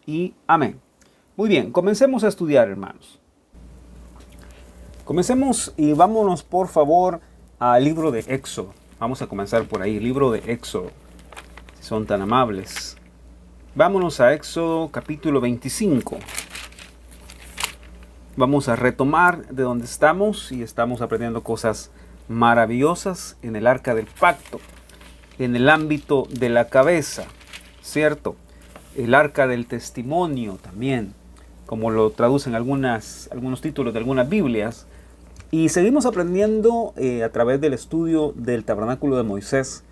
y amén. Muy bien, comencemos a estudiar, hermanos. Comencemos y vámonos por favor al libro de Éxodo. Vamos a comenzar por ahí, libro de Éxodo, si son tan amables. Vámonos a Éxodo capítulo 25. Vamos a retomar de donde estamos y estamos aprendiendo cosas maravillosas en el arca del pacto, en el ámbito de la cabeza, ¿cierto? El arca del testimonio también, como lo traducen algunos títulos de algunas Biblias. Y seguimos aprendiendo a través del estudio del tabernáculo de Moisés.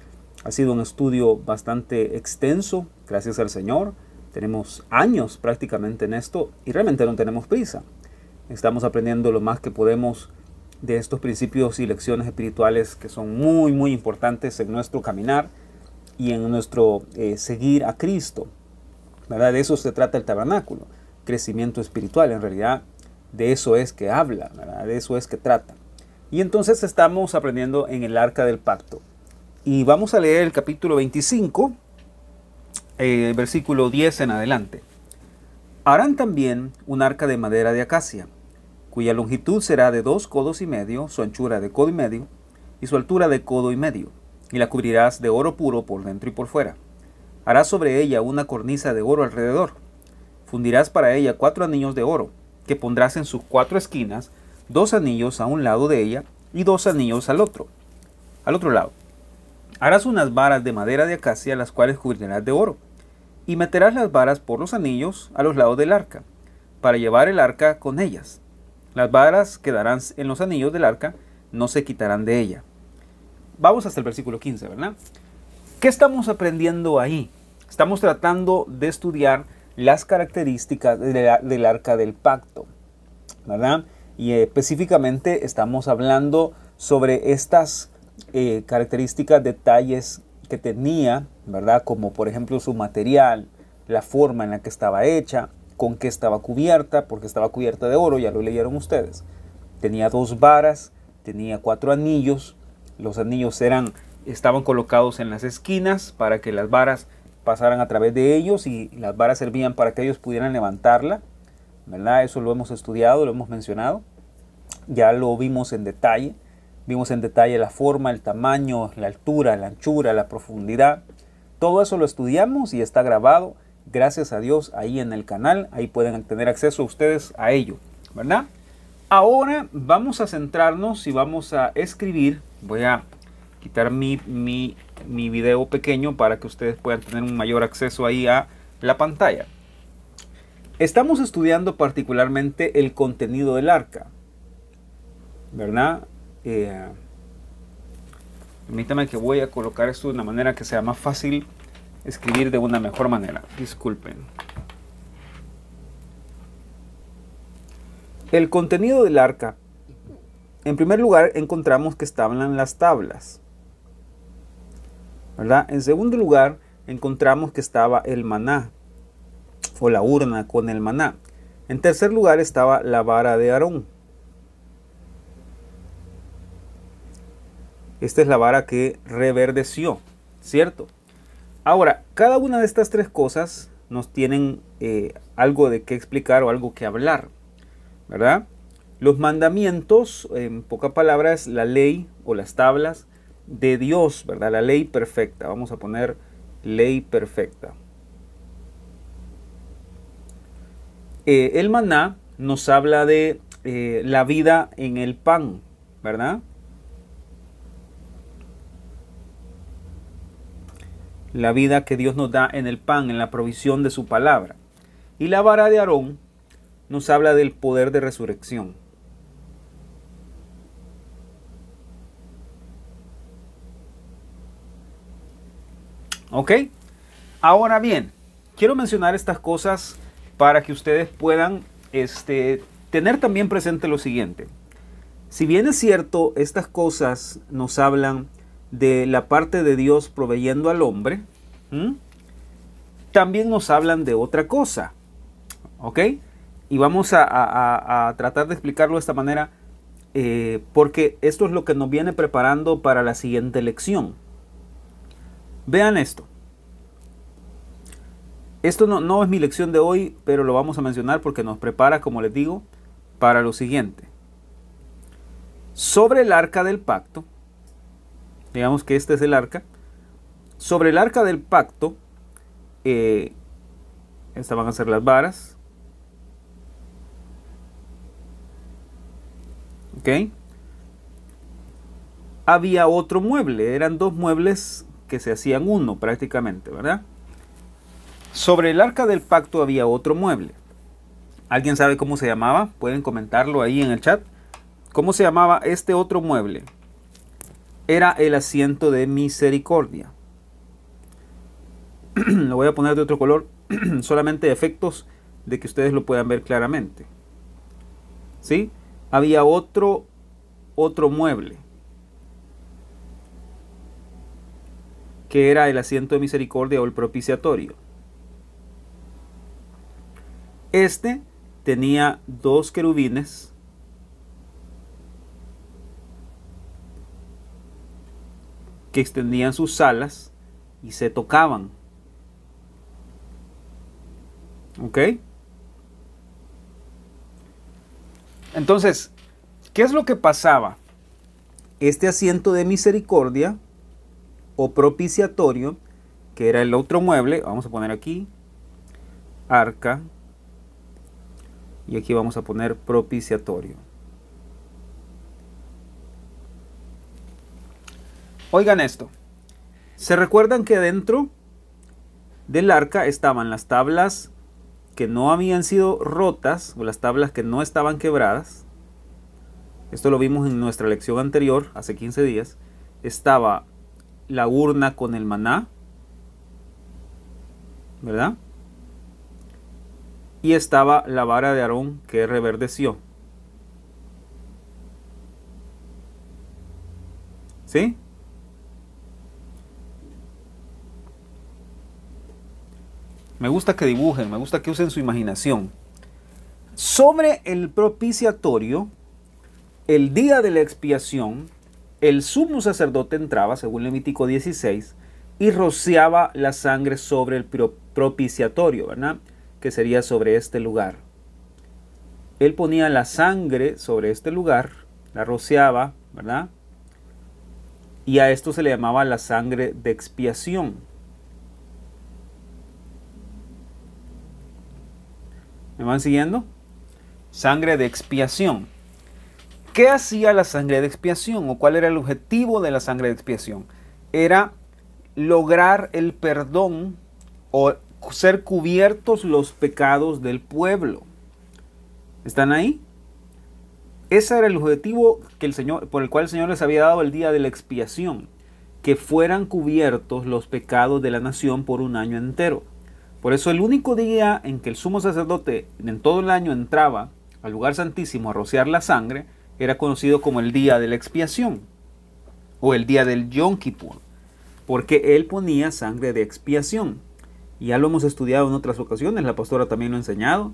Ha sido un estudio bastante extenso, gracias al Señor. Tenemos años prácticamente en esto y realmente no tenemos prisa. Estamos aprendiendo lo más que podemos de estos principios y lecciones espirituales que son muy, muy importantes en nuestro caminar y en nuestro seguir a Cristo, ¿verdad? De eso se trata el tabernáculo, crecimiento espiritual en realidad. De eso es que habla, ¿verdad? De eso es que trata. Y entonces estamos aprendiendo en el arca del pacto. Y vamos a leer el capítulo 25, versículo 10 en adelante. Harán también un arca de madera de acacia, cuya longitud será de 2 codos y medio, su anchura de codo y medio, y su altura de codo y medio. Y la cubrirás de oro puro por dentro y por fuera. Harás sobre ella una cornisa de oro alrededor. Fundirás para ella 4 anillos de oro, que pondrás en sus 4 esquinas, 2 anillos a un lado de ella y 2 anillos al otro lado. Harás unas varas de madera de acacia, las cuales cubrirás de oro, y meterás las varas por los anillos a los lados del arca, para llevar el arca con ellas. Las varas quedarán en los anillos del arca, no se quitarán de ella. Vamos hasta el versículo 15, ¿verdad? ¿Qué estamos aprendiendo ahí? Estamos tratando de estudiar las características del arca del pacto, ¿verdad? Y específicamente estamos hablando sobre estas características, detalles que tenía, ¿verdad? Como por ejemplo su material, la forma en la que estaba hecha, con qué estaba cubierta, porque estaba cubierta de oro, ya lo leyeron ustedes. Tenía 2 varas, tenía 4 anillos, los anillos estaban colocados en las esquinas para que las varas pasaran a través de ellos y las varas servían para que ellos pudieran levantarla, ¿verdad? Eso lo hemos estudiado, lo hemos mencionado, ya lo vimos en detalle la forma, el tamaño, la altura, la anchura, la profundidad, todo eso lo estudiamos y está grabado, gracias a Dios, ahí en el canal, ahí pueden tener acceso ustedes a ello, ¿verdad? Ahora vamos a centrarnos y vamos a escribir, voy a quitar mi video pequeño para que ustedes puedan tener un mayor acceso ahí a la pantalla. Estamos estudiando particularmente el contenido del arca, ¿verdad? Permítame que voy a colocar esto de una manera que sea más fácil escribir de una mejor manera. Disculpen. El contenido del arca. En primer lugar encontramos que estaban las tablas, ¿verdad? En segundo lugar, encontramos que estaba el maná, o la urna con el maná. En tercer lugar estaba la vara de Aarón. Esta es la vara que reverdeció, ¿cierto? Ahora, cada una de estas 3 cosas nos tienen algo de qué explicar o algo que hablar, ¿verdad? Los mandamientos, en pocas palabras, la ley o las tablas de Dios, ¿verdad? La ley perfecta. Vamos a poner ley perfecta. El maná nos habla de la vida en el pan, ¿verdad? La vida que Dios nos da en el pan, en la provisión de su palabra. Y la vara de Aarón nos habla del poder de resurrección. ¿Ok? Ahora bien, quiero mencionar estas cosas para que ustedes puedan tener también presente lo siguiente. Si bien es cierto, estas cosas nos hablan de la parte de Dios proveyendo al hombre, también nos hablan de otra cosa, ¿ok? Y vamos a tratar de explicarlo de esta manera, porque esto es lo que nos viene preparando para la siguiente lección. Vean esto. Esto no es mi lección de hoy, pero lo vamos a mencionar porque nos prepara, como les digo, para lo siguiente. Sobre el arca del pacto, digamos que este es el arca. Sobre el arca del pacto, estas van a ser las varas. ¿Ok? Había otro mueble, eran dos muebles que se hacían uno prácticamente, ¿verdad? Sobre el arca del pacto había otro mueble. ¿Alguien sabe cómo se llamaba? Pueden comentarlo ahí en el chat. ¿Cómo se llamaba este otro mueble? Era el asiento de misericordia. Lo voy a poner de otro color, solamente efectos de que ustedes lo puedan ver claramente. ¿Sí? Había otro mueble, que era el asiento de misericordia o el propiciatorio. Este tenía dos querubines que extendían sus alas y se tocaban. ¿Ok? Entonces, ¿qué es lo que pasaba? Este asiento de misericordia o propiciatorio, que era el otro mueble, vamos a poner aquí arca y aquí vamos a poner propiciatorio. Oigan esto, ¿se recuerdan que dentro del arca estaban las tablas que no habían sido rotas o las tablas que no estaban quebradas? Esto lo vimos en nuestra lección anterior, hace 15 días. Estaba la urna con el maná, ¿verdad? Y estaba la vara de Aarón que reverdeció. ¿Sí? Me gusta que dibujen, me gusta que usen su imaginación. Sobre el propiciatorio, el día de la expiación, el sumo sacerdote entraba, según Levítico 16, y rociaba la sangre sobre el propiciatorio, ¿verdad? Que sería sobre este lugar. Él ponía la sangre sobre este lugar, la rociaba, ¿verdad? Y a esto se le llamaba la sangre de expiación. ¿Me van siguiendo? Sangre de expiación. ¿Qué hacía la sangre de expiación? ¿O cuál era el objetivo de la sangre de expiación? Era lograr el perdón o ser cubiertos los pecados del pueblo. ¿Están ahí? Ese era el objetivo que el Señor, por el cual el Señor les había dado el día de la expiación. Que fueran cubiertos los pecados de la nación por un año entero. Por eso el único día en que el sumo sacerdote en todo el año entraba al lugar santísimo a rociar la sangre era conocido como el día de la expiación o el día del Yom Kippur, porque él ponía sangre de expiación. Y ya lo hemos estudiado en otras ocasiones, la pastora también lo ha enseñado.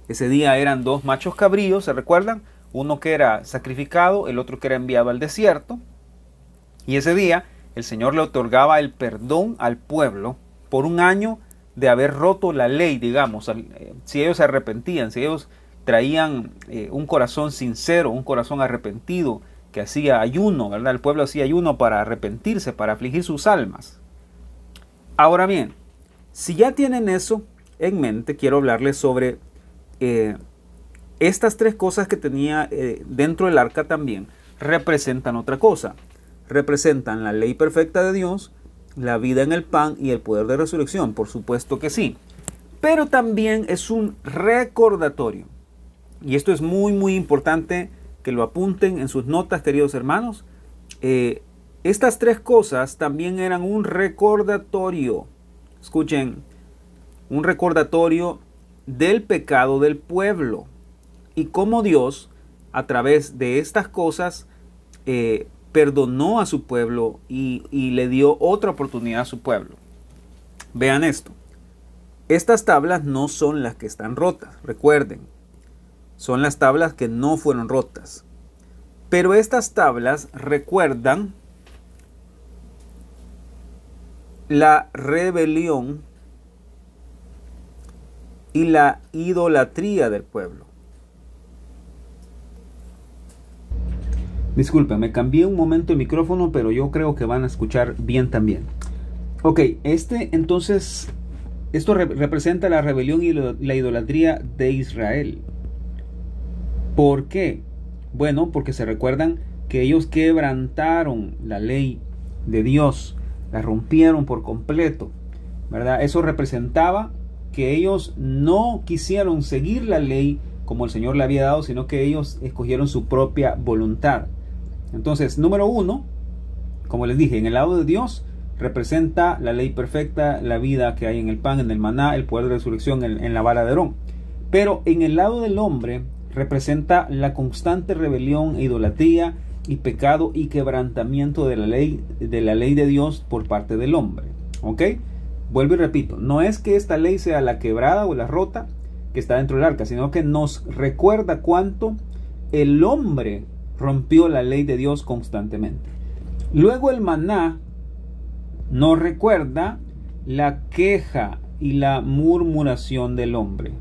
Ese día eran dos machos cabríos, ¿se recuerdan? Uno que era sacrificado, el otro que era enviado al desierto. Y ese día el Señor le otorgaba el perdón al pueblo por un año de haber roto la ley, digamos. Si ellos se arrepentían, si ellos traían un corazón sincero, un corazón arrepentido, que hacía ayuno, ¿verdad? El pueblo hacía ayuno para arrepentirse, para afligir sus almas. Ahora bien, si ya tienen eso en mente, quiero hablarles sobre estas tres cosas que tenía dentro del arca también. Representan otra cosa. Representan la ley perfecta de Dios, la vida en el pan y el poder de resurrección, por supuesto que sí. Pero también es un recordatorio. Y esto es muy, muy importante que lo apunten en sus notas, queridos hermanos. Estas tres cosas también eran un recordatorio. Escuchen, un recordatorio del pecado del pueblo. Y cómo Dios, a través de estas cosas, perdonó a su pueblo y le dio otra oportunidad a su pueblo. Vean esto. Estas tablas no son las que están rotas, recuerden. Son las tablas que no fueron rotas. Pero estas tablas recuerdan la rebelión y la idolatría del pueblo. Disculpen, me cambié un momento el micrófono, pero yo creo que van a escuchar bien también. Ok, entonces, esto representa la rebelión y la idolatría de Israel. ¿Por qué? Bueno, porque se recuerdan que ellos quebrantaron la ley de Dios, la rompieron por completo, ¿verdad? Eso representaba que ellos no quisieron seguir la ley como el Señor le había dado, sino que ellos escogieron su propia voluntad. Entonces, número uno, como les dije, en el lado de Dios representa la ley perfecta, la vida que hay en el pan, en el maná, el poder de resurrección en la vara de Aarón. Pero en el lado del hombre representa la constante rebelión e idolatría y pecado y quebrantamiento de la ley de Dios por parte del hombre. ¿Ok? Vuelvo y repito, no es que esta ley sea la quebrada o la rota que está dentro del arca, sino que nos recuerda cuánto el hombre rompió la ley de Dios constantemente. Luego el maná nos recuerda la queja y la murmuración del hombre.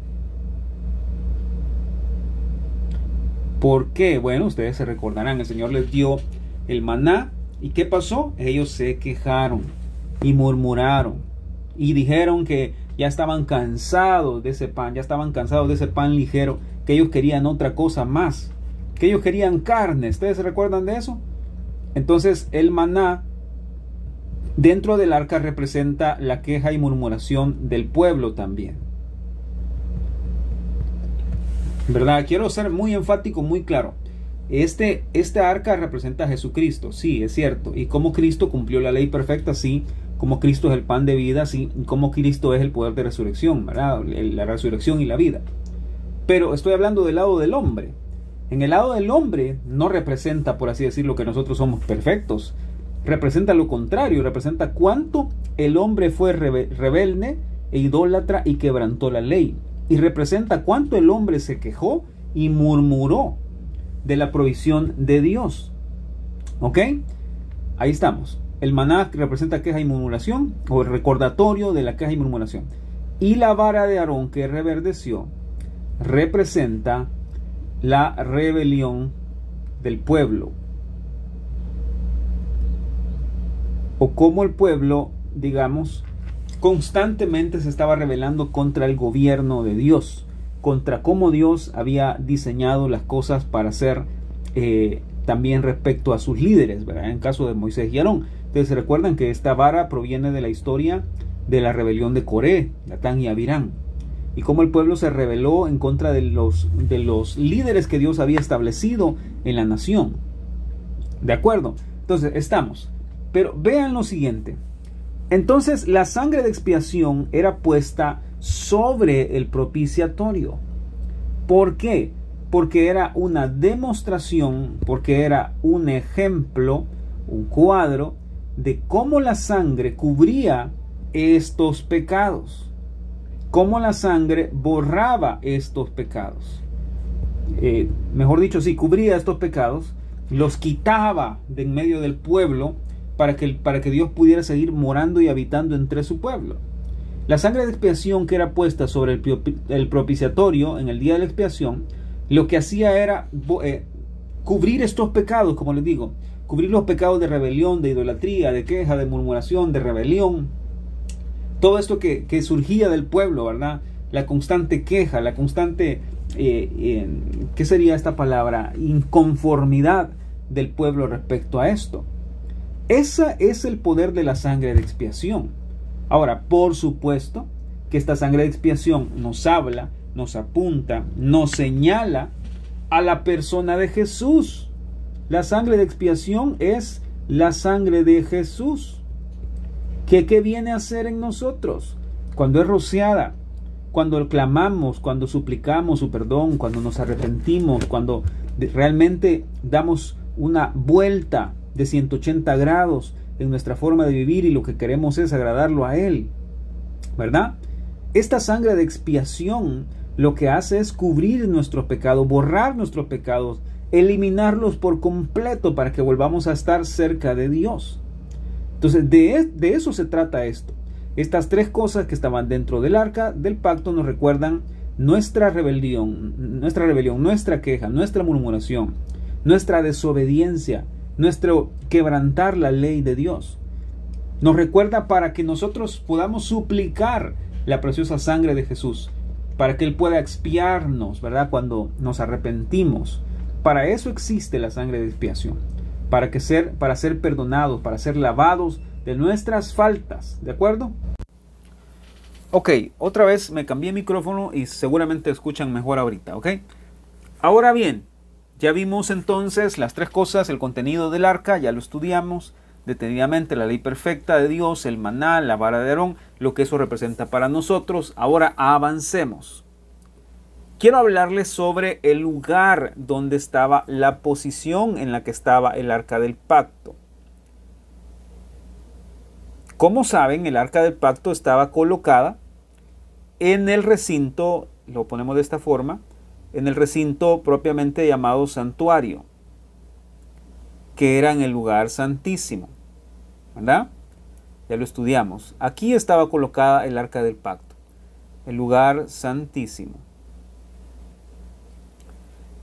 ¿Por qué? Bueno, ustedes se recordarán, el Señor les dio el maná y ¿qué pasó? Ellos se quejaron y murmuraron y dijeron que ya estaban cansados de ese pan, ligero, que ellos querían otra cosa más, que ellos querían carne. ¿Ustedes se recuerdan de eso? Entonces el maná dentro del arca representa la queja y murmuración del pueblo también, ¿verdad? Quiero ser muy enfático, muy claro. Este arca representa a Jesucristo, sí, es cierto. Y como Cristo cumplió la ley perfecta, sí. Como Cristo es el pan de vida, sí. Y como Cristo es el poder de resurrección, ¿verdad? La resurrección y la vida. Pero estoy hablando del lado del hombre. En el lado del hombre no representa, por así decirlo, que nosotros somos perfectos. Representa lo contrario, representa cuánto el hombre fue rebelde e idólatra y quebrantó la ley. Y representa cuánto el hombre se quejó y murmuró de la provisión de Dios. ¿Ok? Ahí estamos. El maná representa queja y murmuración, o el recordatorio de la queja y murmuración. Y la vara de Aarón que reverdeció representa la rebelión del pueblo. O cómo el pueblo, digamos, constantemente se estaba rebelando contra el gobierno de Dios, contra cómo Dios había diseñado las cosas para ser también respecto a sus líderes, ¿verdad? En caso de Moisés y Aarón. Ustedes se recuerdan que esta vara proviene de la historia de la rebelión de Coré, Datán y Abirán, y cómo el pueblo se rebeló en contra de los líderes que Dios había establecido en la nación. ¿De acuerdo? Entonces estamos. Pero vean lo siguiente. Entonces la sangre de expiación era puesta sobre el propiciatorio. ¿Por qué? Porque era una demostración, porque era un ejemplo, un cuadro de cómo la sangre cubría estos pecados, cómo la sangre borraba estos pecados. Mejor dicho, sí, cubría estos pecados, los quitaba de en medio del pueblo para que Dios pudiera seguir morando y habitando entre su pueblo. La sangre de expiación que era puesta sobre el propiciatorio en el día de la expiación, lo que hacía era cubrir estos pecados, como les digo, cubrir los pecados de rebelión, de idolatría, de queja, de murmuración, de rebelión, todo esto que surgía del pueblo, ¿verdad? La constante queja, la constante, ¿qué sería esta palabra? Inconformidad del pueblo respecto a esto. Ese es el poder de la sangre de expiación. Ahora, por supuesto que esta sangre de expiación nos habla, nos apunta, nos señala a la persona de Jesús. La sangre de expiación es la sangre de Jesús. ¿Qué viene a hacer en nosotros? Cuando es rociada, cuando clamamos, cuando suplicamos su perdón, cuando nos arrepentimos, cuando realmente damos una vuelta de 180 grados en nuestra forma de vivir y lo que queremos es agradarlo a Él, ¿verdad? Esta sangre de expiación lo que hace es cubrir nuestros pecados, borrar nuestros pecados, eliminarlos por completo para que volvamos a estar cerca de Dios. Entonces de eso se trata esto. Estas tres cosas que estaban dentro del arca del pacto nos recuerdan nuestra rebelión, nuestra queja, nuestra murmuración, nuestra desobediencia, nuestro quebrantar la ley de Dios. Nos recuerda para que nosotros podamos suplicar la preciosa sangre de Jesús, para que Él pueda expiarnos, ¿verdad? Cuando nos arrepentimos. Para eso existe la sangre de expiación, para ser perdonados, para ser lavados de nuestras faltas, ¿de acuerdo? Ok, otra vez me cambié el micrófono y seguramente escuchan mejor ahorita, ¿ok? Ahora bien, ya vimos entonces las tres cosas, el contenido del arca, ya lo estudiamos detenidamente, la ley perfecta de Dios, el maná, la vara de Aarón, lo que eso representa para nosotros. Ahora avancemos. Quiero hablarles sobre el lugar donde estaba, la posición en la que estaba el arca del pacto. Como saben, el arca del pacto estaba colocada en el recinto, lo ponemos de esta forma, en el recinto propiamente llamado santuario, que era en el lugar santísimo, ¿verdad? Ya lo estudiamos. Aquí estaba colocada el arca del pacto, el lugar santísimo.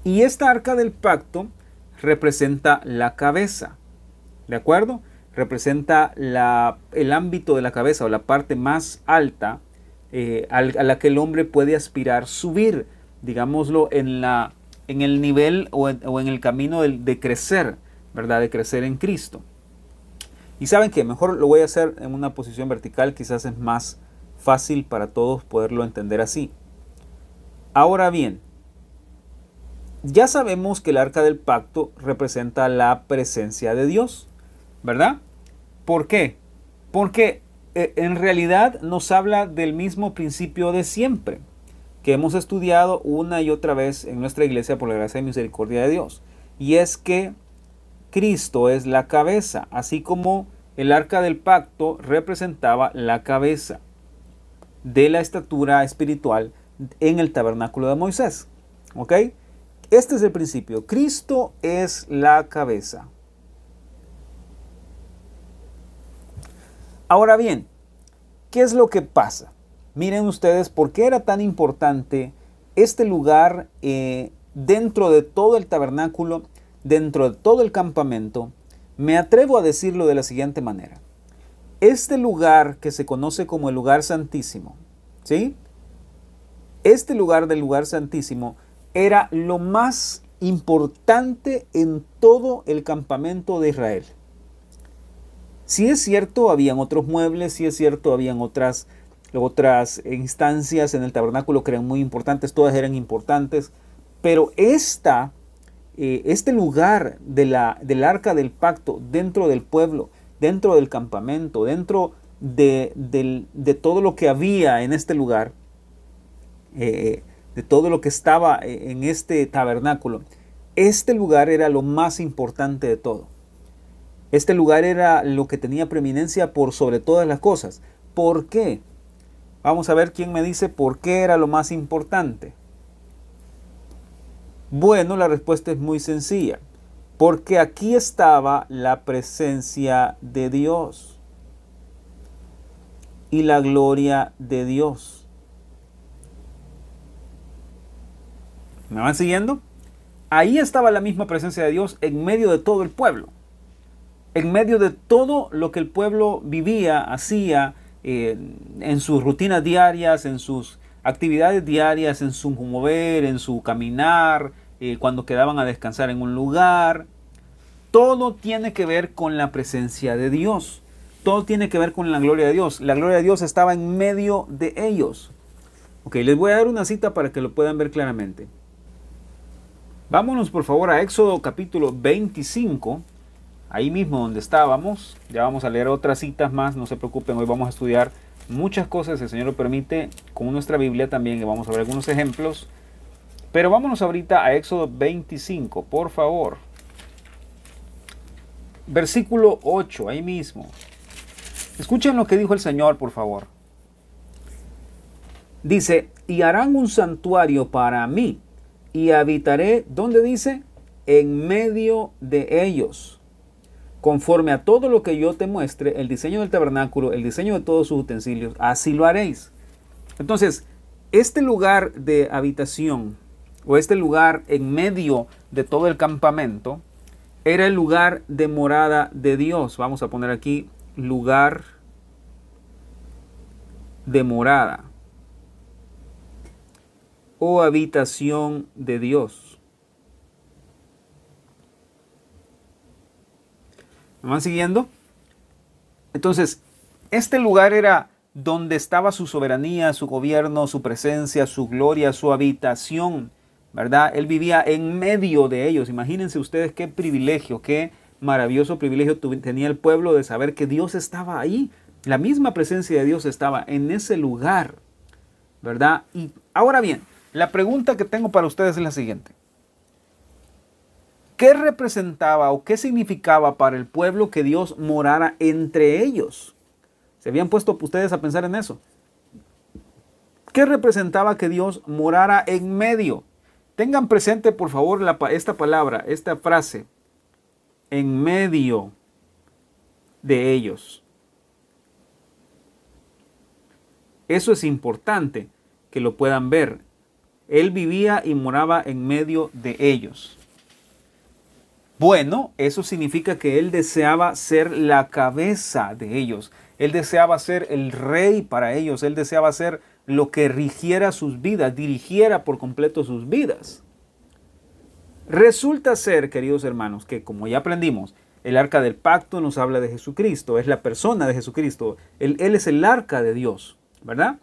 Y esta arca del pacto representa la cabeza, ¿de acuerdo? Representa el ámbito de la cabeza o la parte más alta a la que el hombre puede aspirar subir, digámoslo, en el nivel o en el camino de crecer, ¿verdad? De crecer en Cristo. Y ¿saben qué? Mejor lo voy a hacer en una posición vertical, quizás es más fácil para todos poderlo entender así. Ahora bien, ya sabemos que el arca del pacto representa la presencia de Dios, ¿verdad? ¿Por qué? Porque en realidad nos habla del mismo principio de siempre, que hemos estudiado una y otra vez en nuestra iglesia por la gracia y misericordia de Dios. Y es que Cristo es la cabeza, así como el arca del pacto representaba la cabeza de la estatura espiritual en el tabernáculo de Moisés. ¿Ok? Este es el principio. Cristo es la cabeza. Ahora bien, ¿qué es lo que pasa? Miren ustedes por qué era tan importante este lugar dentro de todo el tabernáculo, dentro de todo el campamento. Me atrevo a decirlo de la siguiente manera. Este lugar que se conoce como el lugar santísimo, ¿sí? Este lugar del lugar santísimo era lo más importante en todo el campamento de Israel. Sí es cierto, habían otros muebles, sí es cierto, habían otras instancias en el tabernáculo que eran muy importantes, todas eran importantes, pero este lugar del arca del pacto dentro del pueblo, dentro del campamento, dentro de todo lo que había en este lugar, de todo lo que estaba en este tabernáculo, este lugar era lo más importante de todo. Este lugar era lo que tenía preeminencia por sobre todas las cosas. ¿Por qué? Vamos a ver quién me dice por qué era lo más importante. Bueno, la respuesta es muy sencilla. Porque aquí estaba la presencia de Dios y la gloria de Dios. ¿Me van siguiendo? Ahí estaba la misma presencia de Dios en medio de todo el pueblo. En medio de todo lo que el pueblo vivía, hacía en sus rutinas diarias, en sus actividades diarias, en su mover, en su caminar, cuando quedaban a descansar en un lugar. Todo tiene que ver con la presencia de Dios. Todo tiene que ver con la gloria de Dios. La gloria de Dios estaba en medio de ellos. Ok, les voy a dar una cita para que lo puedan ver claramente. Vámonos por favor a Éxodo capítulo 25. Ahí mismo donde estábamos, ya vamos a leer otras citas más, no se preocupen, hoy vamos a estudiar muchas cosas, si el Señor lo permite, con nuestra Biblia también, y vamos a ver algunos ejemplos. Pero vámonos ahorita a Éxodo 25, por favor. Versículo 8, ahí mismo. Escuchen lo que dijo el Señor, por favor. Dice, y harán un santuario para mí, y habitaré, ¿dónde dice? En medio de ellos. conforme a todo lo que yo te muestre, el diseño del tabernáculo, el diseño de todos sus utensilios, así lo haréis. Entonces, este lugar de habitación o este lugar en medio de todo el campamento era el lugar de morada de Dios. Vamos a poner aquí lugar de morada o habitación de Dios. ¿Me van siguiendo? Entonces, este lugar era donde estaba su soberanía, su gobierno, su presencia, su gloria, su habitación, ¿verdad? Él vivía en medio de ellos. Imagínense ustedes qué privilegio, qué maravilloso privilegio tenía el pueblo de saber que Dios estaba ahí. La misma presencia de Dios estaba en ese lugar, ¿verdad? Y ahora bien, la pregunta que tengo para ustedes es la siguiente. ¿Qué representaba o qué significaba para el pueblo que Dios morara entre ellos? ¿Se habían puesto ustedes a pensar en eso? ¿Qué representaba que Dios morara en medio? Tengan presente, por favor, esta palabra, esta frase, en medio de ellos. Eso es importante que lo puedan ver. Él vivía y moraba en medio de ellos. Bueno, eso significa que él deseaba ser la cabeza de ellos. Él deseaba ser el rey para ellos. Él deseaba ser lo que rigiera sus vidas, dirigiera por completo sus vidas. Resulta ser, queridos hermanos, que como ya aprendimos, el arca del pacto nos habla de Jesucristo, es la persona de Jesucristo. Él es el arca de Dios, ¿verdad?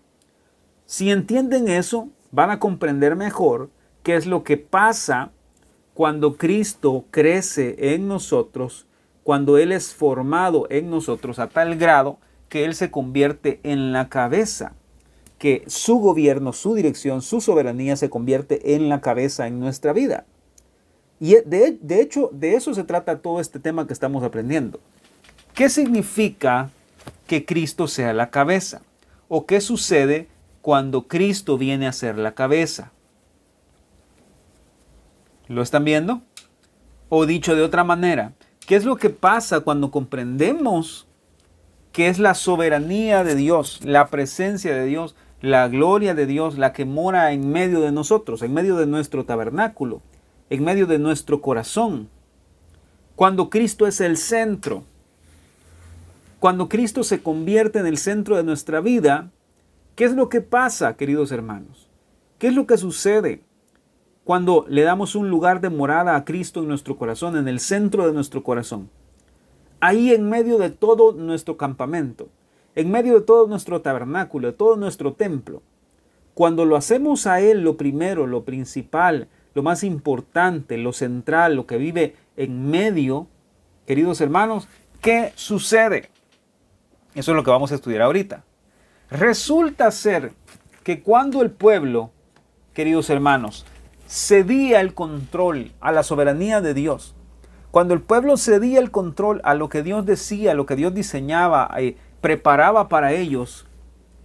Si entienden eso, van a comprender mejor qué es lo que pasa cuando Cristo crece en nosotros, cuando Él es formado en nosotros a tal grado que Él se convierte en la cabeza, que su gobierno, su dirección, su soberanía se convierte en la cabeza en nuestra vida. Y de hecho, de eso se trata todo este tema que estamos aprendiendo. ¿Qué significa que Cristo sea la cabeza? ¿O qué sucede cuando Cristo viene a ser la cabeza? ¿Lo están viendo? O dicho de otra manera, ¿qué es lo que pasa cuando comprendemos que es la soberanía de Dios, la presencia de Dios, la gloria de Dios, la que mora en medio de nosotros, en medio de nuestro tabernáculo, en medio de nuestro corazón? Cuando Cristo es el centro, cuando Cristo se convierte en el centro de nuestra vida, ¿qué es lo que pasa, queridos hermanos? ¿Qué es lo que sucede cuando le damos un lugar de morada a Cristo en nuestro corazón, en el centro de nuestro corazón? Ahí en medio de todo nuestro campamento, en medio de todo nuestro tabernáculo, de todo nuestro templo. Cuando lo hacemos a Él, lo primero, lo principal, lo más importante, lo central, lo que vive en medio, queridos hermanos, ¿qué sucede? Eso es lo que vamos a estudiar ahorita. Resulta ser que cuando el pueblo, queridos hermanos, cedía el control a la soberanía de Dios, cuando el pueblo cedía el control a lo que Dios decía, a lo que Dios diseñaba, preparaba para ellos,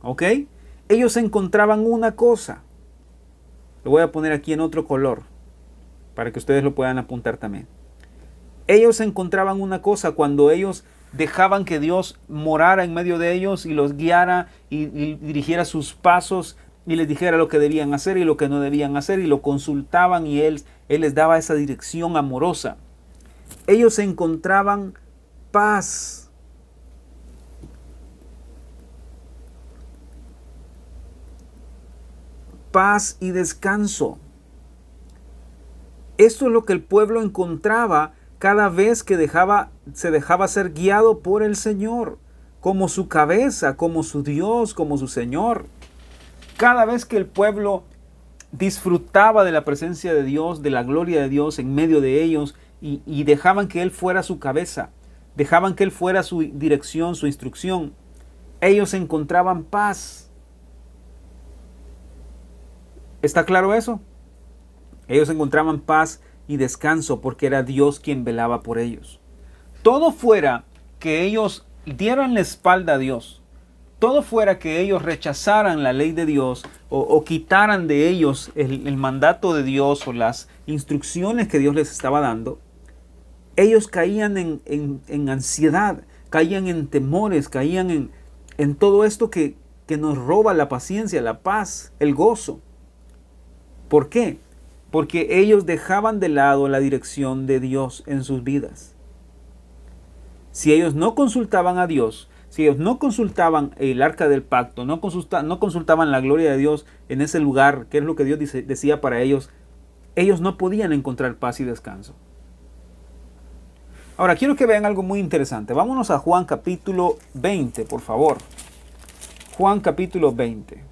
¿ok? Ellos encontraban una cosa. Lo voy a poner aquí en otro color para que ustedes lo puedan apuntar también. Ellos encontraban una cosa cuando ellos dejaban que Dios morara en medio de ellos y los guiara y dirigiera sus pasos y les dijera lo que debían hacer y lo que no debían hacer, y lo consultaban y él les daba esa dirección amorosa. Ellos encontraban paz. Paz y descanso. Esto es lo que el pueblo encontraba cada vez que se dejaba ser guiado por el Señor, como su cabeza, como su Dios, como su Señor. Cada vez que el pueblo disfrutaba de la presencia de Dios, de la gloria de Dios en medio de ellos, y dejaban que Él fuera su cabeza, dejaban que Él fuera su dirección, su instrucción, ellos encontraban paz. ¿Está claro eso? Ellos encontraban paz y descanso porque era Dios quien velaba por ellos. Todo fuera que ellos dieran la espalda a Dios, todo fuera que ellos rechazaran la ley de Dios o quitaran de ellos el mandato de Dios o las instrucciones que Dios les estaba dando, ellos caían en ansiedad, caían en temores, caían en todo esto que nos roba la paciencia, la paz, el gozo. ¿Por qué? Porque ellos dejaban de lado la dirección de Dios en sus vidas. Si ellos no consultaban a Dios, si ellos no consultaban el arca del pacto, no consultaban la gloria de Dios en ese lugar, que es lo que Dios decía para ellos, ellos no podían encontrar paz y descanso. Ahora, quiero que vean algo muy interesante. Vámonos a Juan capítulo 20, por favor. Juan capítulo 20.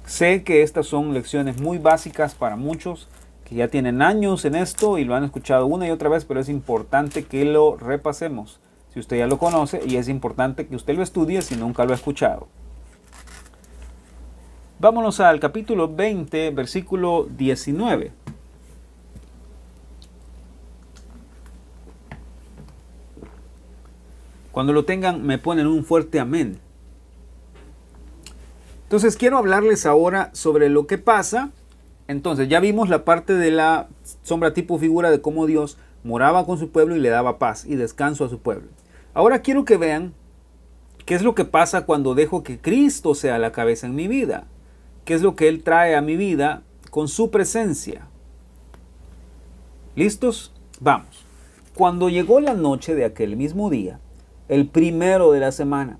Sé que estas son lecciones muy básicas para muchos que ya tienen años en esto y lo han escuchado una y otra vez, pero es importante que lo repasemos. Si usted ya lo conoce, y es importante que usted lo estudie si nunca lo ha escuchado. Vámonos al capítulo 20, versículo 19. Cuando lo tengan, me ponen un fuerte amén. Entonces, quiero hablarles ahora sobre lo que pasa. Entonces, ya vimos la parte de la sombra tipo figura de cómo Dios moraba con su pueblo y le daba paz y descanso a su pueblo. Ahora quiero que vean qué es lo que pasa cuando dejo que Cristo sea la cabeza en mi vida. ¿Qué es lo que Él trae a mi vida con su presencia? ¿Listos? Vamos. Cuando llegó la noche de aquel mismo día, el primero de la semana,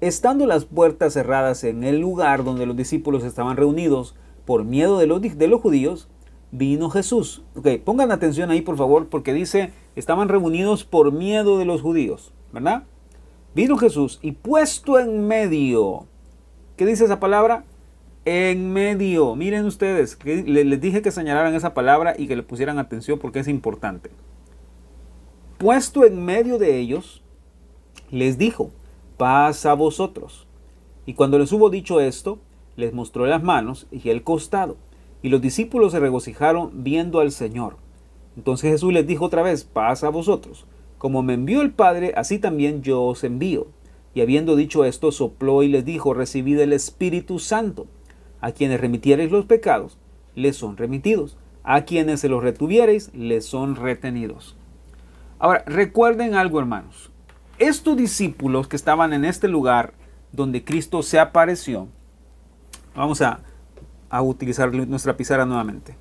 estando las puertas cerradas en el lugar donde los discípulos estaban reunidos por miedo de los judíos, vino Jesús. Ok, pongan atención ahí por favor, porque dice, estaban reunidos por miedo de los judíos, ¿verdad? Vino Jesús y puesto en medio. ¿Qué dice esa palabra? En medio. Miren ustedes, que les dije que señalaran esa palabra y que le pusieran atención porque es importante. Puesto en medio de ellos, les dijo, paz a vosotros. Y cuando les hubo dicho esto, les mostró las manos y el costado. Y los discípulos se regocijaron viendo al Señor. Entonces Jesús les dijo otra vez, paz a vosotros. Como me envió el Padre, así también yo os envío. Y habiendo dicho esto, sopló y les dijo, recibid el Espíritu Santo. A quienes remitiereis los pecados, les son remitidos. A quienes se los retuviereis, les son retenidos. Ahora, recuerden algo, hermanos. Estos discípulos que estaban en este lugar donde Cristo se apareció, vamos a utilizar nuestra pizarra nuevamente.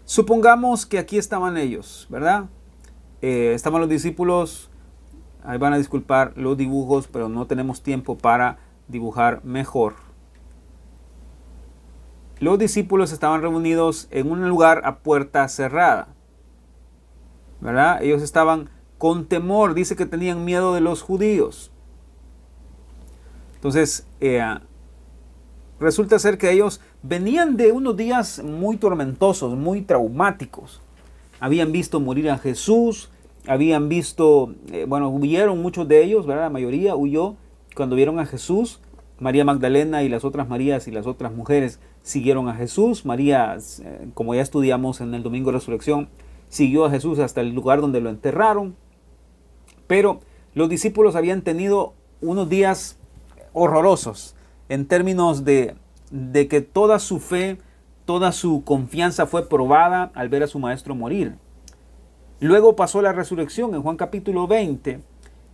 Supongamos que aquí estaban ellos, ¿verdad? Estaban los discípulos, ahí van a disculpar los dibujos, pero no tenemos tiempo para dibujar mejor. Los discípulos estaban reunidos en un lugar a puerta cerrada, ¿verdad? Ellos estaban con temor, dice que tenían miedo de los judíos. Entonces, resulta ser que ellos venían de unos días muy tormentosos, muy traumáticos. Habían visto morir a Jesús, habían visto, huyeron muchos de ellos, ¿verdad? La mayoría huyó cuando vieron a Jesús. María Magdalena y las otras Marías y las otras mujeres siguieron a Jesús. María, como ya estudiamos en el Domingo de Resurrección, siguió a Jesús hasta el lugar donde lo enterraron. Pero los discípulos habían tenido unos días horrorosos en términos de que toda su fe, toda su confianza fue probada al ver a su maestro morir. Luego pasó la resurrección en Juan capítulo 20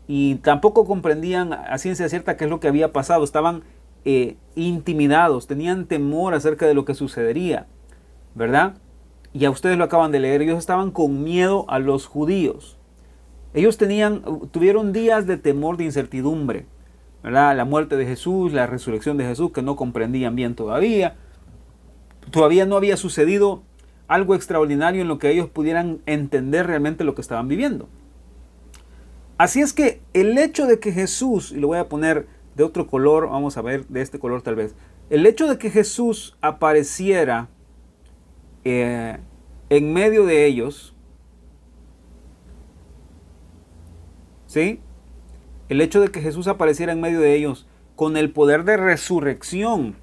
y tampoco comprendían a ciencia cierta qué es lo que había pasado. Estaban intimidados, tenían temor acerca de lo que sucedería, ¿verdad? Y a ustedes lo acaban de leer, ellos estaban con miedo a los judíos. Ellos tuvieron días de temor, de incertidumbre, ¿verdad? La muerte de Jesús, la resurrección de Jesús, que no comprendían bien todavía. Todavía no había sucedido algo extraordinario en lo que ellos pudieran entender realmente lo que estaban viviendo. Así es que el hecho de que Jesús, y lo voy a poner de otro color, vamos a ver de este color tal vez, el hecho de que Jesús apareciera en medio de ellos, ¿sí? El hecho de que Jesús apareciera en medio de ellos con el poder de resurrección,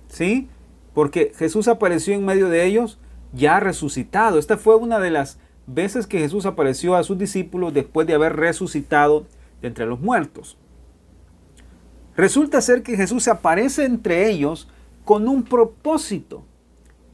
¿sí? Porque Jesús apareció en medio de ellos ya resucitado. Esta fue una de las veces que Jesús apareció a sus discípulos después de haber resucitado de entre los muertos. Resulta ser que Jesús aparece entre ellos con un propósito.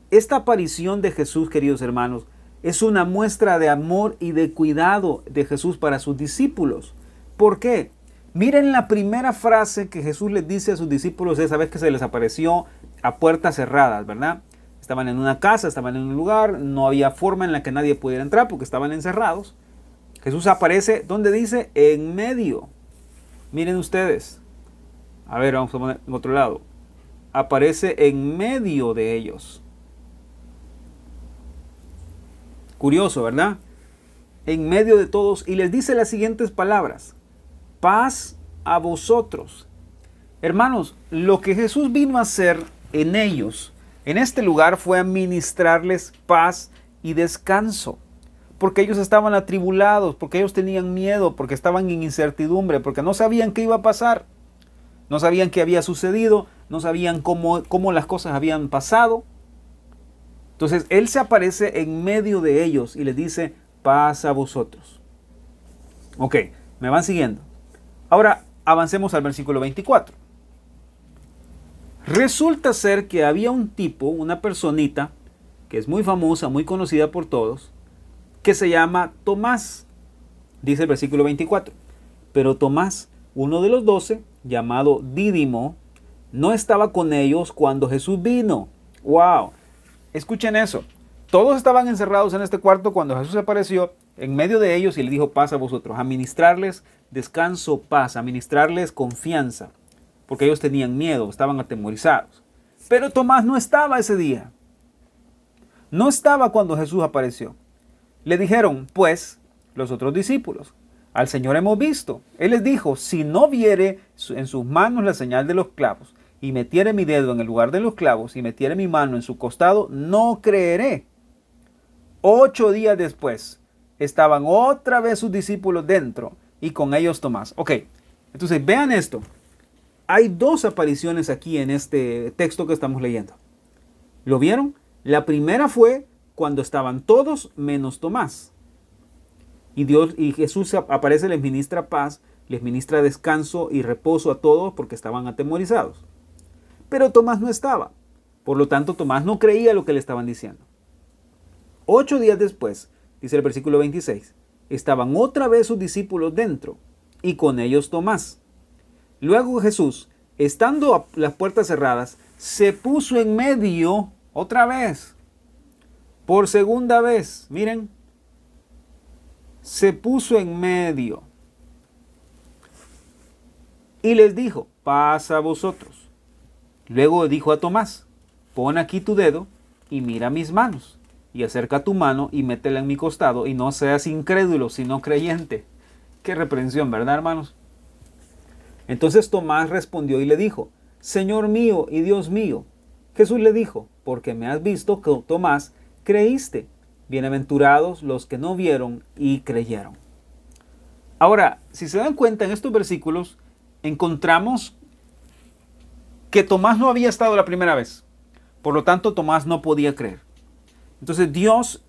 Esta aparición de Jesús, queridos hermanos, es una muestra de amor y de cuidado de Jesús para sus discípulos. ¿Por qué? Miren la primera frase que Jesús les dice a sus discípulos esa vez que se les apareció a puertas cerradas, ¿verdad? Estaban en una casa, estaban en un lugar, no había forma en la que nadie pudiera entrar porque estaban encerrados. Jesús aparece, ¿dónde dice? En medio. Miren ustedes. A ver, vamos a poner en otro lado. Aparece en medio de ellos. Curioso, ¿verdad? En medio de todos, y les dice las siguientes palabras: paz a vosotros. Hermanos, lo que Jesús vino a hacer en ellos, en este lugar, fue a ministrarles paz y descanso. Porque ellos estaban atribulados, porque ellos tenían miedo, porque estaban en incertidumbre, porque no sabían qué iba a pasar. No sabían qué había sucedido, no sabían cómo las cosas habían pasado. Entonces, Él se aparece en medio de ellos y les dice, paz a vosotros. Ok, me van siguiendo. Ahora, avancemos al versículo 24. Resulta ser que había un tipo, una personita, que es muy famosa, muy conocida por todos, que se llama Tomás. Dice el versículo 24. Pero Tomás, uno de los 12, llamado Dídimo, no estaba con ellos cuando Jesús vino. ¡Wow! Escuchen eso. Todos estaban encerrados en este cuarto cuando Jesús apareció en medio de ellos y le dijo paz a vosotros, a ministrarles descanso, paz, a ministrarles confianza, porque ellos tenían miedo, estaban atemorizados. Pero Tomás no estaba ese día. No estaba cuando Jesús apareció. Le dijeron, pues, los otros discípulos, al Señor hemos visto. Él les dijo, si no viere en sus manos la señal de los clavos, y metiere mi dedo en el lugar de los clavos, y metiere mi mano en su costado, no creeré. 8 días después, estaban otra vez sus discípulos dentro, y con ellos Tomás. Ok, entonces vean esto. Hay 2 apariciones aquí en este texto que estamos leyendo. ¿Lo vieron? La primera fue cuando estaban todos menos Tomás. Y Jesús aparece, les ministra paz, les ministra descanso y reposo a todos porque estaban atemorizados. Pero Tomás no estaba. Por lo tanto, Tomás no creía lo que le estaban diciendo. 8 días después, dice el versículo 26, estaban otra vez sus discípulos dentro y con ellos Tomás. Luego Jesús, estando a las puertas cerradas, se puso en medio otra vez. Por segunda vez, miren, se puso en medio y les dijo, paz a vosotros. Luego dijo a Tomás, pon aquí tu dedo y mira mis manos, y acerca tu mano y métela en mi costado, y no seas incrédulo, sino creyente. Qué reprensión, ¿verdad, hermanos? Entonces Tomás respondió y le dijo, Señor mío y Dios mío. Jesús le dijo, porque me has visto, Tomás, creíste. Bienaventurados los que no vieron y creyeron. Ahora, si se dan cuenta, en estos versículos encontramos que Tomás no había estado la primera vez. Por lo tanto, Tomás no podía creer. Entonces Dios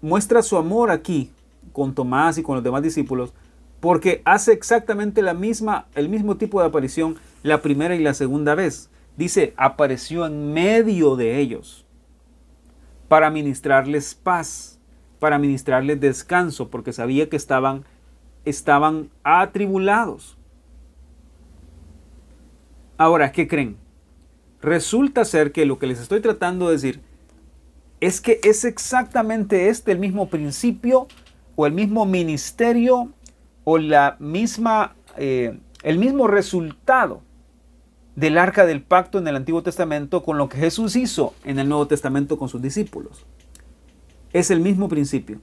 muestra su amor aquí con Tomás y con los demás discípulos porque hace exactamente el mismo tipo de aparición la primera y la segunda vez. Dice, apareció en medio de ellos para ministrarles paz, para ministrarles descanso, porque sabía que estaban atribulados. Ahora, ¿qué creen? Resulta ser que lo que les estoy tratando de decir es que es exactamente el mismo principio o el mismo ministerio o el mismo resultado del arca del pacto en el Antiguo Testamento con lo que Jesús hizo en el Nuevo Testamento con sus discípulos. Es el mismo principio.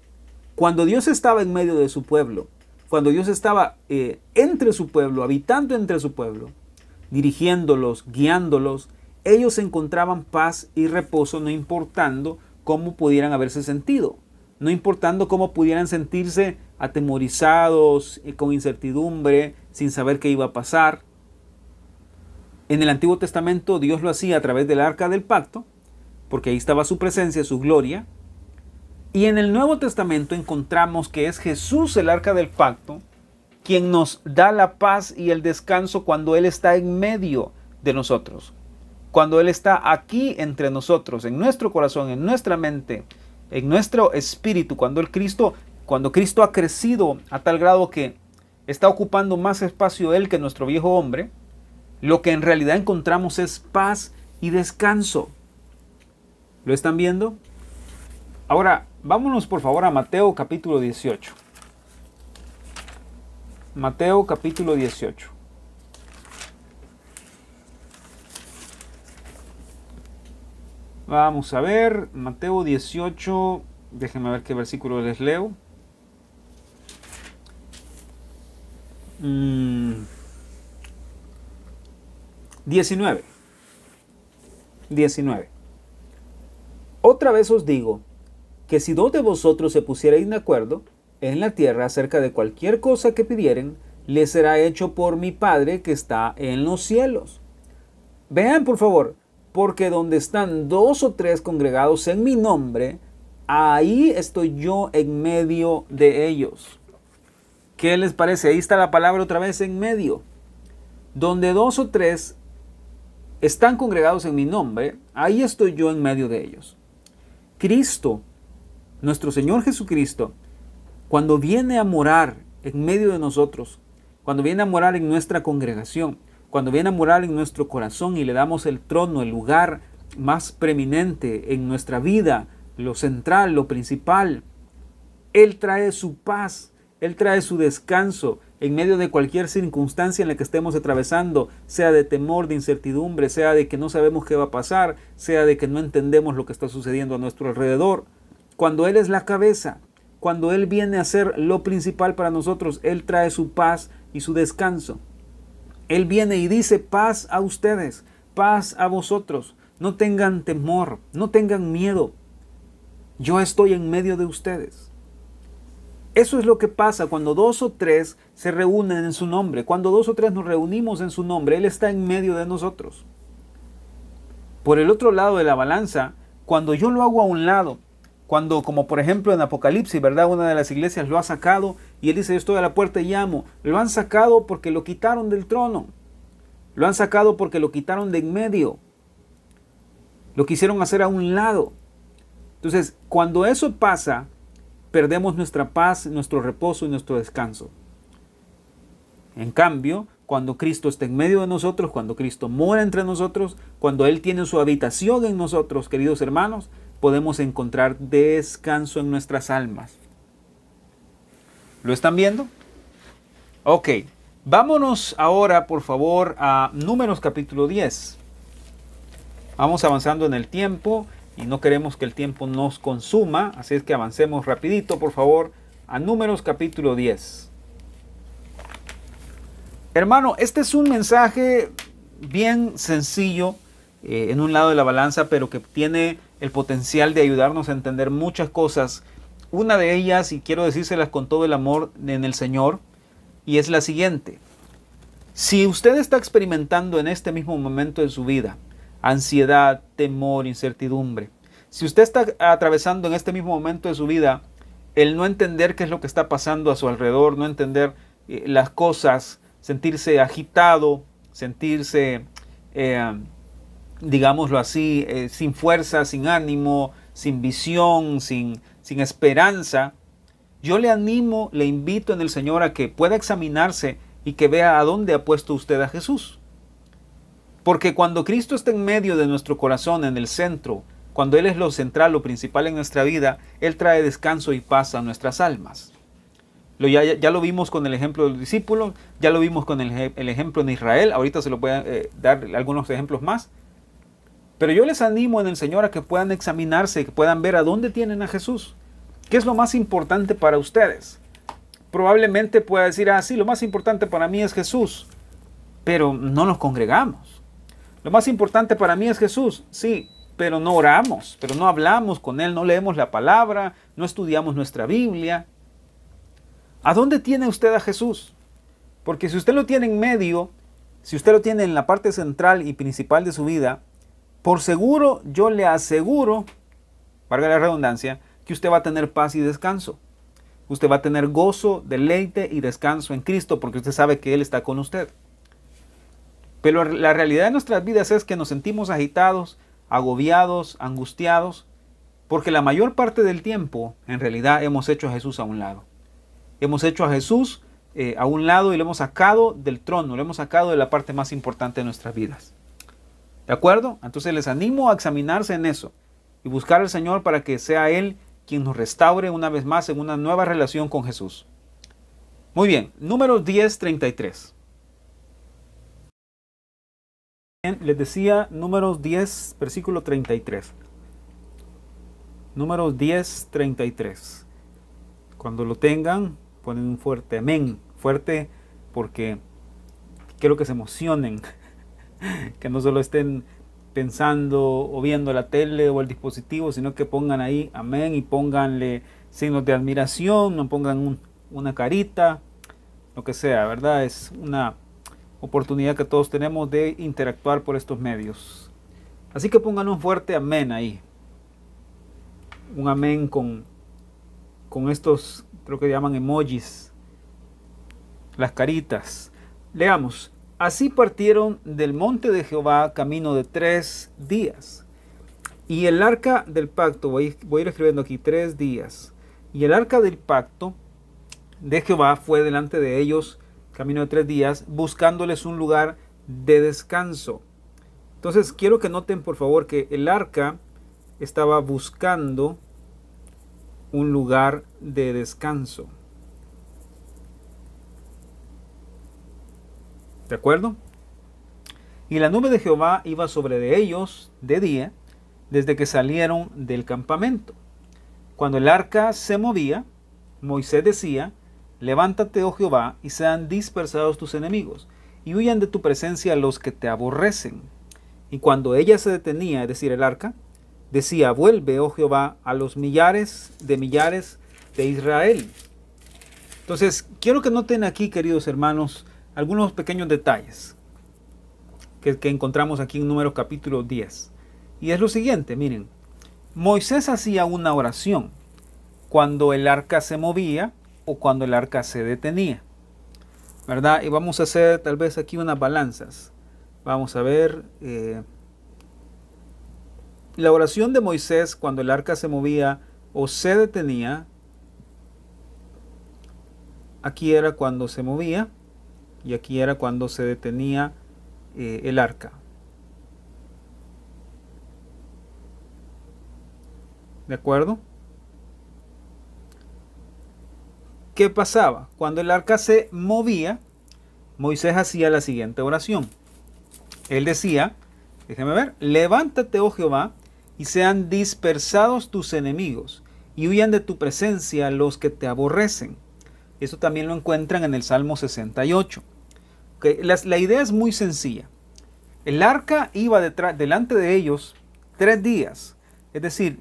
Cuando Dios estaba en medio de su pueblo, cuando Dios estaba entre su pueblo, habitando entre su pueblo, dirigiéndolos, guiándolos, ellos encontraban paz y reposo, no importando cómo pudieran haberse sentido, no importando cómo pudieran sentirse atemorizados, con incertidumbre, sin saber qué iba a pasar. En el Antiguo Testamento Dios lo hacía a través del arca del pacto, porque ahí estaba su presencia, su gloria. Y en el Nuevo Testamento encontramos que es Jesús, el arca del pacto, quien nos da la paz y el descanso cuando Él está en medio de nosotros. cuando Él está aquí entre nosotros, en nuestro corazón, en nuestra mente, en nuestro espíritu, cuando Cristo ha crecido a tal grado que está ocupando más espacio Él que nuestro viejo hombre, lo que en realidad encontramos es paz y descanso. ¿Lo están viendo? Ahora, vámonos por favor a Mateo capítulo 18. Mateo capítulo 18. Vamos a ver, Mateo 18, déjenme ver qué versículo les leo. 19. Otra vez os digo que si dos de vosotros se pusierais de acuerdo en la tierra acerca de cualquier cosa que pidieren, les será hecho por mi Padre que está en los cielos. Vean por favor, porque donde están 2 o 3 congregados en mi nombre, ahí estoy yo en medio de ellos. ¿Qué les parece? Ahí está la palabra otra vez, en medio. Donde 2 o 3 están congregados en mi nombre, ahí estoy yo en medio de ellos. Cristo, nuestro Señor Jesucristo, cuando viene a morar en medio de nosotros, cuando viene a morar en nuestra congregación, cuando viene a morar en nuestro corazón y le damos el trono, el lugar más preeminente en nuestra vida, lo central, lo principal, Él trae su paz, Él trae su descanso en medio de cualquier circunstancia en la que estemos atravesando, sea de temor, de incertidumbre, sea de que no sabemos qué va a pasar, sea de que no entendemos lo que está sucediendo a nuestro alrededor. Cuando Él es la cabeza, cuando Él viene a ser lo principal para nosotros, Él trae su paz y su descanso. Él viene y dice: paz a ustedes, paz a vosotros. No tengan temor, no tengan miedo. Yo estoy en medio de ustedes. Eso es lo que pasa cuando 2 o 3 se reúnen en su nombre. Cuando 2 o 3 nos reunimos en su nombre, Él está en medio de nosotros. Por el otro lado de la balanza, cuando yo lo hago a un lado, cuando, como por ejemplo en Apocalipsis, ¿verdad? Una de las iglesias lo ha sacado y Él dice: yo estoy a la puerta y llamo. Lo han sacado porque lo quitaron del trono. Lo han sacado porque lo quitaron de en medio. Lo quisieron hacer a un lado. Entonces, cuando eso pasa, perdemos nuestra paz, nuestro reposo y nuestro descanso. En cambio, cuando Cristo está en medio de nosotros, cuando Cristo mora entre nosotros, cuando Él tiene su habitación en nosotros, queridos hermanos, podemos encontrar descanso en nuestras almas. ¿Lo están viendo? Ok, vámonos ahora por favor a Números capítulo 10. Vamos avanzando en el tiempo y no queremos que el tiempo nos consuma, así es que avancemos rapidito por favor a Números capítulo 10. Hermano, este es un mensaje bien sencillo en un lado de la balanza, pero que tiene el potencial de ayudarnos a entender muchas cosas. Una de ellas, y quiero decírselas con todo el amor en el Señor, y es la siguiente: si usted está experimentando en este mismo momento de su vida ansiedad, temor, incertidumbre, si usted está atravesando en este mismo momento de su vida el no entender qué es lo que está pasando a su alrededor, no entender las cosas, sentirse agitado, sentirse, digámoslo así, sin fuerza, sin ánimo, sin visión, sin esperanza, yo le animo, le invito en el Señor a que pueda examinarse y que vea a dónde ha puesto usted a Jesús. Porque cuando Cristo está en medio de nuestro corazón, en el centro, cuando Él es lo central, lo principal en nuestra vida, Él trae descanso y paz a nuestras almas. Ya lo vimos con el ejemplo de los discípulos, ya lo vimos con el ejemplo en Israel, ahorita se lo voy a dar algunos ejemplos más. Pero yo les animo en el Señor a que puedan examinarse, que puedan ver a dónde tienen a Jesús. ¿Qué es lo más importante para ustedes? Probablemente pueda decir: sí, lo más importante para mí es Jesús, pero no nos congregamos. Lo más importante para mí es Jesús, sí, pero no oramos, pero no hablamos con Él, no leemos la palabra, no estudiamos nuestra Biblia. ¿A dónde tiene usted a Jesús? Porque si usted lo tiene en medio, si usted lo tiene en la parte central y principal de su vida, por seguro, yo le aseguro, valga la redundancia, que usted va a tener paz y descanso. Usted va a tener gozo, deleite y descanso en Cristo porque usted sabe que Él está con usted. Pero la realidad de nuestras vidas es que nos sentimos agitados, agobiados, angustiados, porque la mayor parte del tiempo, en realidad, hemos hecho a Jesús a un lado. Hemos hecho a Jesús a un lado y lo hemos sacado del trono, lo hemos sacado de la parte más importante de nuestras vidas. ¿De acuerdo? Entonces les animo a examinarse en eso y buscar al Señor para que sea Él quien nos restaure una vez más en una nueva relación con Jesús. Muy bien, Números 10:33. Les decía Números 10, versículo 33. Números 10:33. Cuando lo tengan, ponen un fuerte amén. Fuerte porque quiero que se emocionen. Que no solo estén pensando o viendo la tele o el dispositivo, sino que pongan ahí amén y pónganle signos de admiración, no pongan una carita, lo que sea, ¿verdad? Es una oportunidad que todos tenemos de interactuar por estos medios. Así que pongan un fuerte amén ahí. Un amén con estos, creo que llaman emojis, las caritas. Leamos. Así partieron del monte de Jehová camino de 3 días. Y el arca del pacto, voy a ir escribiendo aquí 3 días. Y el arca del pacto de Jehová fue delante de ellos camino de 3 días, buscándoles un lugar de descanso. Entonces quiero que noten por favor que el arca estaba buscando un lugar de descanso. ¿De acuerdo? Y la nube de Jehová iba sobre de ellos de día, desde que salieron del campamento. Cuando el arca se movía, Moisés decía: levántate, oh Jehová, y sean dispersados tus enemigos, y huyan de tu presencia los que te aborrecen. Y cuando ella se detenía, es decir, el arca, decía: vuelve, oh Jehová, a los millares de Israel. Entonces, quiero que noten aquí, queridos hermanos, algunos pequeños detalles que encontramos aquí en Números capítulo 10. Y es lo siguiente, miren. Moisés hacía una oración cuando el arca se movía o cuando el arca se detenía, ¿verdad? Y vamos a hacer tal vez aquí unas balanzas. Vamos a ver la oración de Moisés cuando el arca se movía o se detenía. Aquí era cuando se movía y aquí era cuando se detenía el arca. ¿De acuerdo? ¿Qué pasaba? Cuando el arca se movía, Moisés hacía la siguiente oración. Él decía, déjame ver: levántate, oh Jehová, y sean dispersados tus enemigos, y huyan de tu presencia los que te aborrecen. Eso también lo encuentran en el Salmo 68. Okay, la idea es muy sencilla. El arca iba delante de ellos 3 días. Es decir,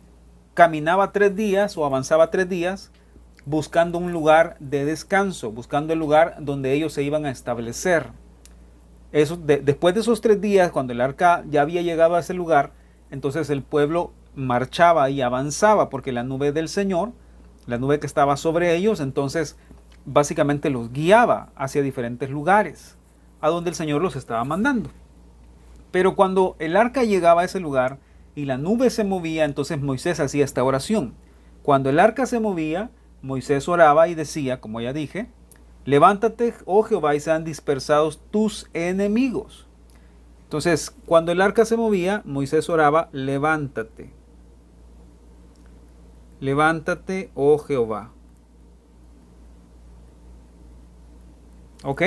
caminaba 3 días o avanzaba 3 días buscando un lugar de descanso, buscando el lugar donde ellos se iban a establecer. Después de esos 3 días, cuando el arca ya había llegado a ese lugar, entonces el pueblo marchaba y avanzaba, porque la nube del Señor, la nube que estaba sobre ellos, entonces básicamente los guiaba hacia diferentes lugares, a donde el Señor los estaba mandando. Pero cuando el arca llegaba a ese lugar y la nube se movía, entonces Moisés hacía esta oración. Cuando el arca se movía, Moisés oraba y decía, como ya dije: levántate, oh Jehová, y sean dispersados tus enemigos. Entonces, cuando el arca se movía, Moisés oraba: levántate. Levántate, oh Jehová. ¿Ok?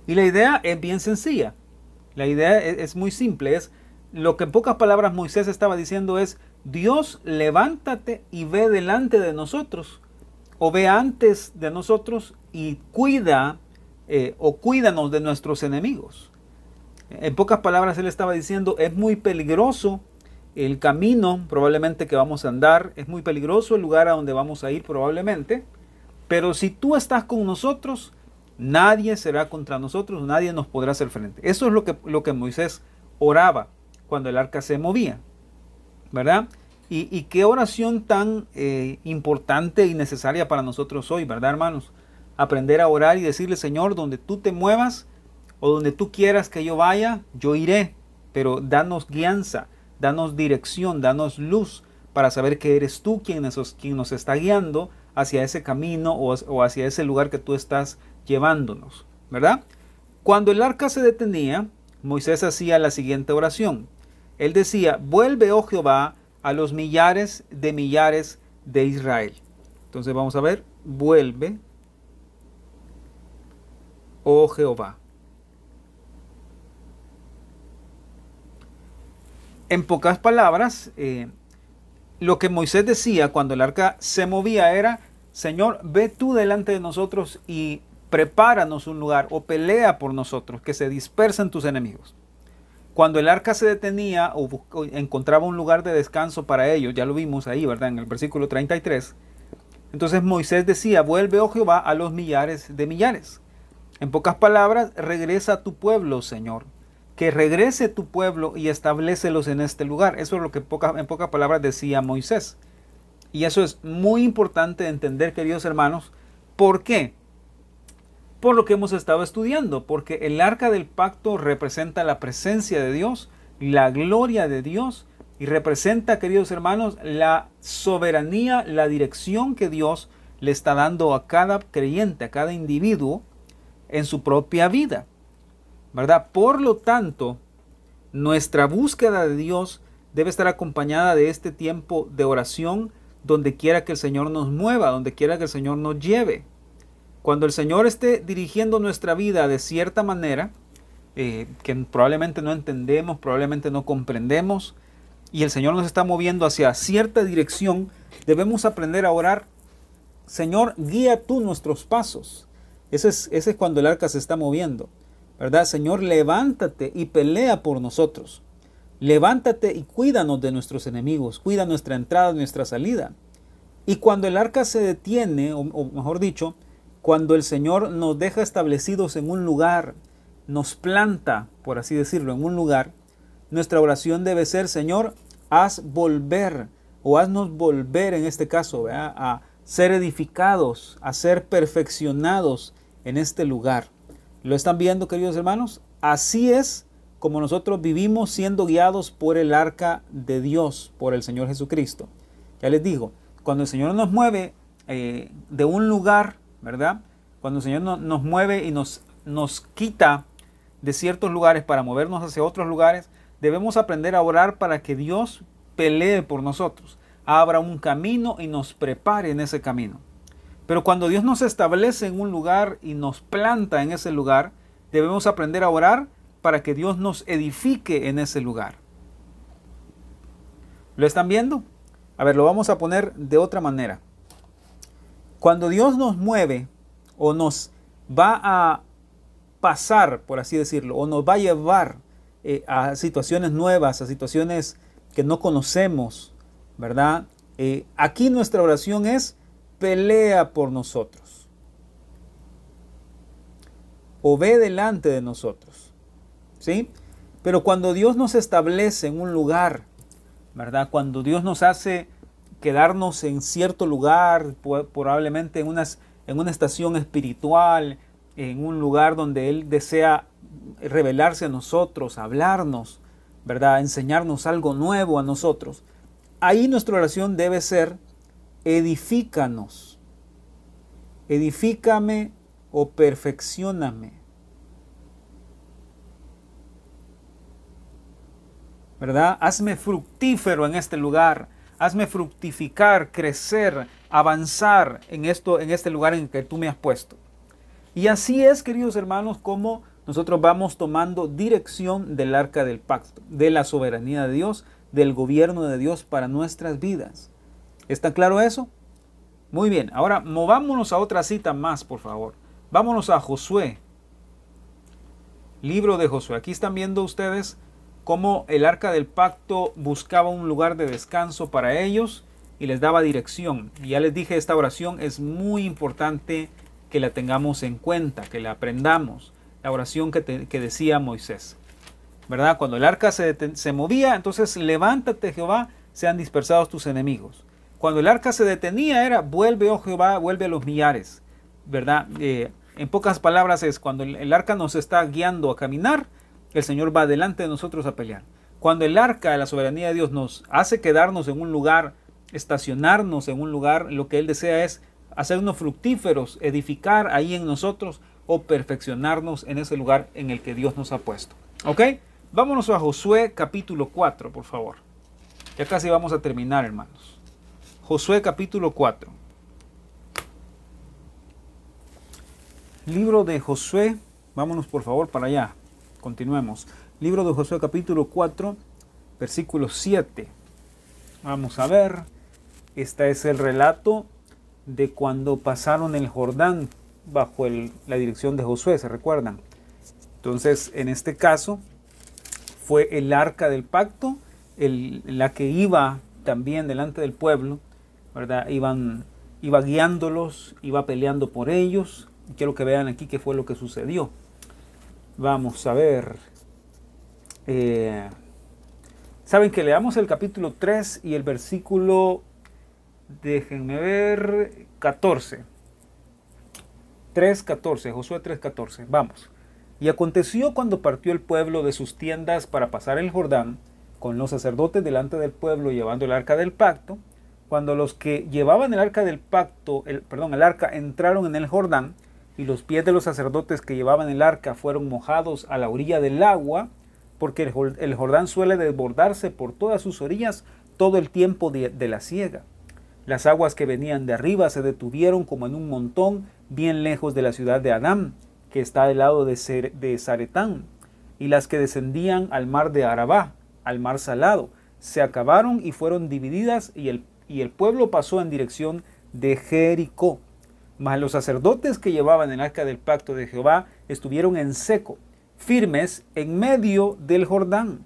Y la idea es bien sencilla. La idea es muy simple. Es lo que en pocas palabras Moisés estaba diciendo es: Dios, levántate y ve delante de nosotros, o ve antes de nosotros y cuídanos de nuestros enemigos. En pocas palabras él estaba diciendo: es muy peligroso el camino probablemente que vamos a andar, es muy peligroso el lugar a donde vamos a ir probablemente, pero si tú estás con nosotros, nadie será contra nosotros, nadie nos podrá hacer frente. Eso es lo que Moisés oraba cuando el arca se movía, ¿verdad? Y qué oración tan importante y necesaria para nosotros hoy, ¿verdad, hermanos? Aprender a orar y decirle: Señor, donde tú te muevas, o donde tú quieras que yo vaya, yo iré, pero danos guianza, danos dirección, danos luz para saber que eres tú quien nos está guiando hacia ese camino o hacia ese lugar que tú estás llevándonos, ¿verdad? Cuando el arca se detenía, Moisés hacía la siguiente oración. Él decía, vuelve, oh Jehová, a los millares de Israel. Entonces vamos a ver, vuelve, oh Jehová. En pocas palabras, lo que Moisés decía cuando el arca se movía era, Señor, ve tú delante de nosotros y prepáranos un lugar o pelea por nosotros, que se dispersen tus enemigos. Cuando el arca se detenía o encontraba un lugar de descanso para ellos, ya lo vimos ahí, ¿verdad? En el versículo 33. Entonces Moisés decía, vuelve, oh Jehová, a los millares de millares. En pocas palabras, regresa a tu pueblo, Señor. Que regrese tu pueblo y establécelos en este lugar. Eso es lo que en pocas palabras decía Moisés. Y eso es muy importante entender, queridos hermanos. ¿Por qué? Por lo que hemos estado estudiando, porque el arca del pacto representa la presencia de Dios, la gloria de Dios, y representa, queridos hermanos, la soberanía, la dirección que Dios le está dando a cada creyente, a cada individuo en su propia vida, ¿verdad? Por lo tanto, nuestra búsqueda de Dios debe estar acompañada de este tiempo de oración, donde quiera que el Señor nos mueva, donde quiera que el Señor nos lleve. Cuando el Señor esté dirigiendo nuestra vida de cierta manera, que probablemente no entendemos, probablemente no comprendemos, y el Señor nos está moviendo hacia cierta dirección, debemos aprender a orar, Señor, guía tú nuestros pasos. Ese es cuando el arca se está moviendo, ¿verdad? Señor, levántate y pelea por nosotros. Levántate y cuídanos de nuestros enemigos, cuida nuestra entrada, nuestra salida. Y cuando el arca se detiene, o mejor dicho, cuando el Señor nos deja establecidos en un lugar, nos planta, por así decirlo, en un lugar, nuestra oración debe ser, Señor, haz volver, o haznos volver en este caso, ¿verdad?, a ser edificados, a ser perfeccionados en este lugar. ¿Lo están viendo, queridos hermanos? Así es como nosotros vivimos siendo guiados por el arca de Dios, por el Señor Jesucristo. Ya les digo, cuando el Señor nos mueve de un lugar, ¿verdad? Cuando el Señor nos mueve y nos quita de ciertos lugares para movernos hacia otros lugares, debemos aprender a orar para que Dios pelee por nosotros, abra un camino y nos prepare en ese camino. Pero cuando Dios nos establece en un lugar y nos planta en ese lugar, debemos aprender a orar para que Dios nos edifique en ese lugar. ¿Lo están viendo? A ver, lo vamos a poner de otra manera. Cuando Dios nos mueve o nos va a pasar, por así decirlo, o nos va a llevar a situaciones nuevas, a situaciones que no conocemos, ¿verdad? Aquí nuestra oración es, pelea por nosotros. O ve delante de nosotros, ¿sí? Pero cuando Dios nos establece en un lugar, ¿verdad? Cuando Dios nos hace quedarnos en cierto lugar, probablemente en una estación espiritual, en un lugar donde Él desea revelarse a nosotros, hablarnos, ¿verdad? Enseñarnos algo nuevo a nosotros. Ahí nuestra oración debe ser, edifícanos, edifícame o perfeccióname, ¿verdad? Hazme fructífero en este lugar, hazme fructificar, crecer, avanzar en este lugar en que tú me has puesto. Y así es, queridos hermanos, como nosotros vamos tomando dirección del arca del pacto, de la soberanía de Dios, del gobierno de Dios para nuestras vidas. ¿Está claro eso? Muy bien, ahora movámonos a otra cita más, por favor. Vámonos a Josué. Libro de Josué. Aquí están viendo ustedes cómo el arca del pacto buscaba un lugar de descanso para ellos y les daba dirección. Y ya les dije, esta oración es muy importante que la tengamos en cuenta, que la aprendamos. La oración que decía Moisés, ¿verdad? Cuando el arca se movía, entonces levántate, Jehová, sean dispersados tus enemigos. Cuando el arca se detenía era, vuelve, oh Jehová, vuelve a los millares, ¿verdad? En pocas palabras es cuando el arca nos está guiando a caminar, el Señor va delante de nosotros a pelear. Cuando el arca de la soberanía de Dios nos hace quedarnos en un lugar, estacionarnos en un lugar, lo que Él desea es hacernos fructíferos, edificar ahí en nosotros o perfeccionarnos en ese lugar en el que Dios nos ha puesto. ¿Ok? Vámonos a Josué capítulo 4, por favor. Ya casi vamos a terminar, hermanos. Josué capítulo 4. Libro de Josué, vámonos por favor para allá. Continuemos. Libro de Josué capítulo 4, versículo 7. Vamos a ver. Este es el relato de cuando pasaron el Jordán bajo la dirección de Josué, ¿se recuerdan? Entonces, en este caso, fue el arca del pacto, la que iba también delante del pueblo, ¿verdad? Iba guiándolos, iba peleando por ellos. Quiero que vean aquí qué fue lo que sucedió. Vamos a ver. Saben que leamos el capítulo 3 y el versículo, déjenme ver, 14. 3:14, Josué 3:14. Vamos. Y aconteció cuando partió el pueblo de sus tiendas para pasar el Jordán, con los sacerdotes delante del pueblo llevando el arca del pacto, cuando los que llevaban el arca del pacto, el arca entraron en el Jordán, y los pies de los sacerdotes que llevaban el arca fueron mojados a la orilla del agua, porque el Jordán suele desbordarse por todas sus orillas todo el tiempo de la siega. Las aguas que venían de arriba se detuvieron como en un montón, bien lejos de la ciudad de Adán, que está del lado de Zaretán, y las que descendían al mar de Arabá, al mar salado, se acabaron y fueron divididas, y el pueblo pasó en dirección de Jericó. Mas los sacerdotes que llevaban el arca del pacto de Jehová estuvieron en seco, firmes en medio del Jordán,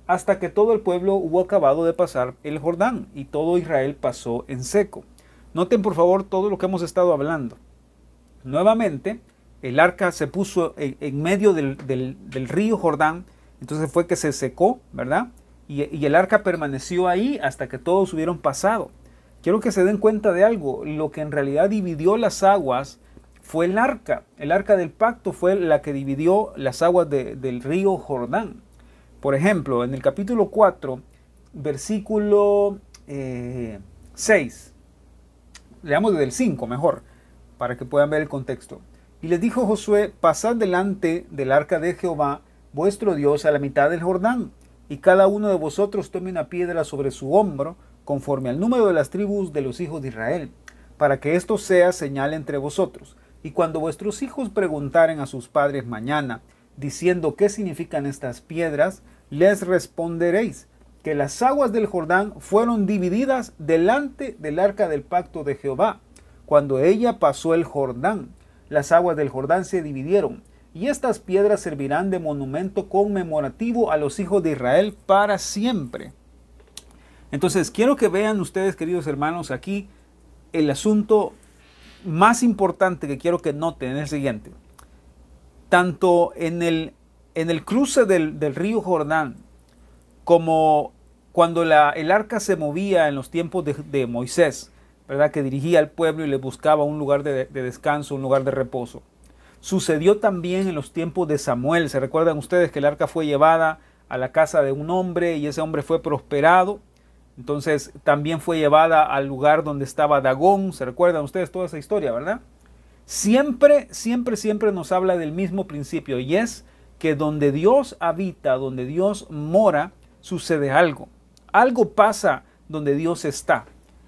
hasta que todo el pueblo hubo acabado de pasar el Jordán, y todo Israel pasó en seco. Noten por favor todo lo que hemos estado hablando. Nuevamente, el arca se puso en medio del río Jordán, entonces fue que se secó, ¿verdad? Y el arca permaneció ahí hasta que todos hubieron pasado. Quiero que se den cuenta de algo. Lo que en realidad dividió las aguas fue el arca. El arca del pacto fue la que dividió las aguas del río Jordán. Por ejemplo, en el capítulo 4, versículo 6. Leamos desde el 5 mejor, para que puedan ver el contexto. Y les dijo Josué: pasad delante del arca de Jehová, vuestro Dios, a la mitad del Jordán, y cada uno de vosotros tome una piedra sobre su hombro, conforme al número de las tribus de los hijos de Israel, para que esto sea señal entre vosotros. Y cuando vuestros hijos preguntaren a sus padres mañana, diciendo qué significan estas piedras, les responderéis que las aguas del Jordán fueron divididas delante del arca del pacto de Jehová. Cuando ella pasó el Jordán, las aguas del Jordán se dividieron, y estas piedras servirán de monumento conmemorativo a los hijos de Israel para siempre. Entonces, quiero que vean ustedes, queridos hermanos, aquí el asunto más importante que quiero que noten es el siguiente. Tanto en el cruce del río Jordán, como cuando el arca se movía en los tiempos de Moisés, ¿verdad?, que dirigía al pueblo y le buscaba un lugar de descanso, un lugar de reposo. Sucedió también en los tiempos de Samuel. ¿Se recuerdan ustedes que el arca fue llevada a la casa de un hombre y ese hombre fue prosperado? Entonces también fue llevada al lugar donde estaba Dagón. ¿Se recuerdan ustedes toda esa historia, verdad? Siempre nos habla del mismo principio, y es que donde Dios habita, donde Dios mora, sucede algo. Algo pasa donde Dios está.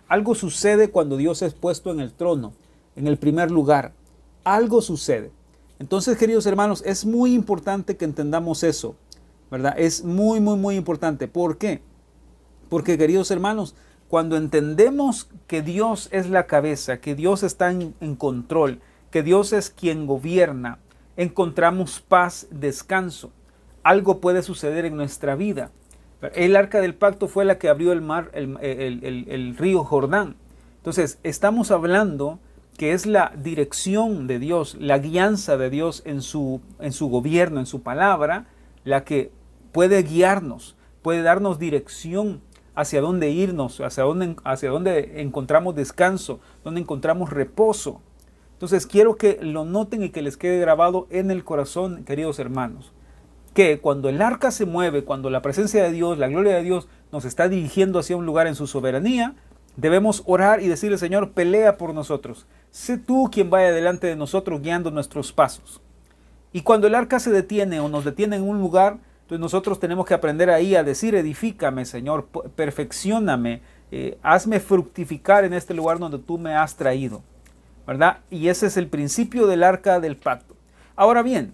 Algo sucede cuando Dios es puesto en el trono, en el primer lugar. Algo sucede. Entonces, queridos hermanos, es muy importante que entendamos eso, ¿verdad? Es muy importante. ¿Por qué? Porque, queridos hermanos, cuando entendemos que Dios es la cabeza, que Dios está en control, que Dios es quien gobierna, encontramos paz, descanso. Algo puede suceder en nuestra vida. El arca del pacto fue la que abrió el mar, el río Jordán. Entonces, estamos hablando que es la dirección de Dios, la guianza de Dios en su gobierno, en su palabra, la que puede guiarnos, puede darnos dirección hacia dónde irnos, hacia dónde encontramos descanso, dónde encontramos reposo. Entonces quiero que lo noten y que les quede grabado en el corazón, queridos hermanos, que cuando el arca se mueve, cuando la presencia de Dios, la gloria de Dios nos está dirigiendo hacia un lugar en su soberanía, debemos orar y decirle: Señor, pelea por nosotros. Sé tú quien vaya delante de nosotros guiando nuestros pasos. Y cuando el arca se detiene o nos detiene en un lugar, entonces nosotros tenemos que aprender ahí a decir: edifícame, Señor, perfeccióname, hazme fructificar en este lugar donde tú me has traído, ¿verdad? Y ese es el principio del arca del pacto. Ahora bien,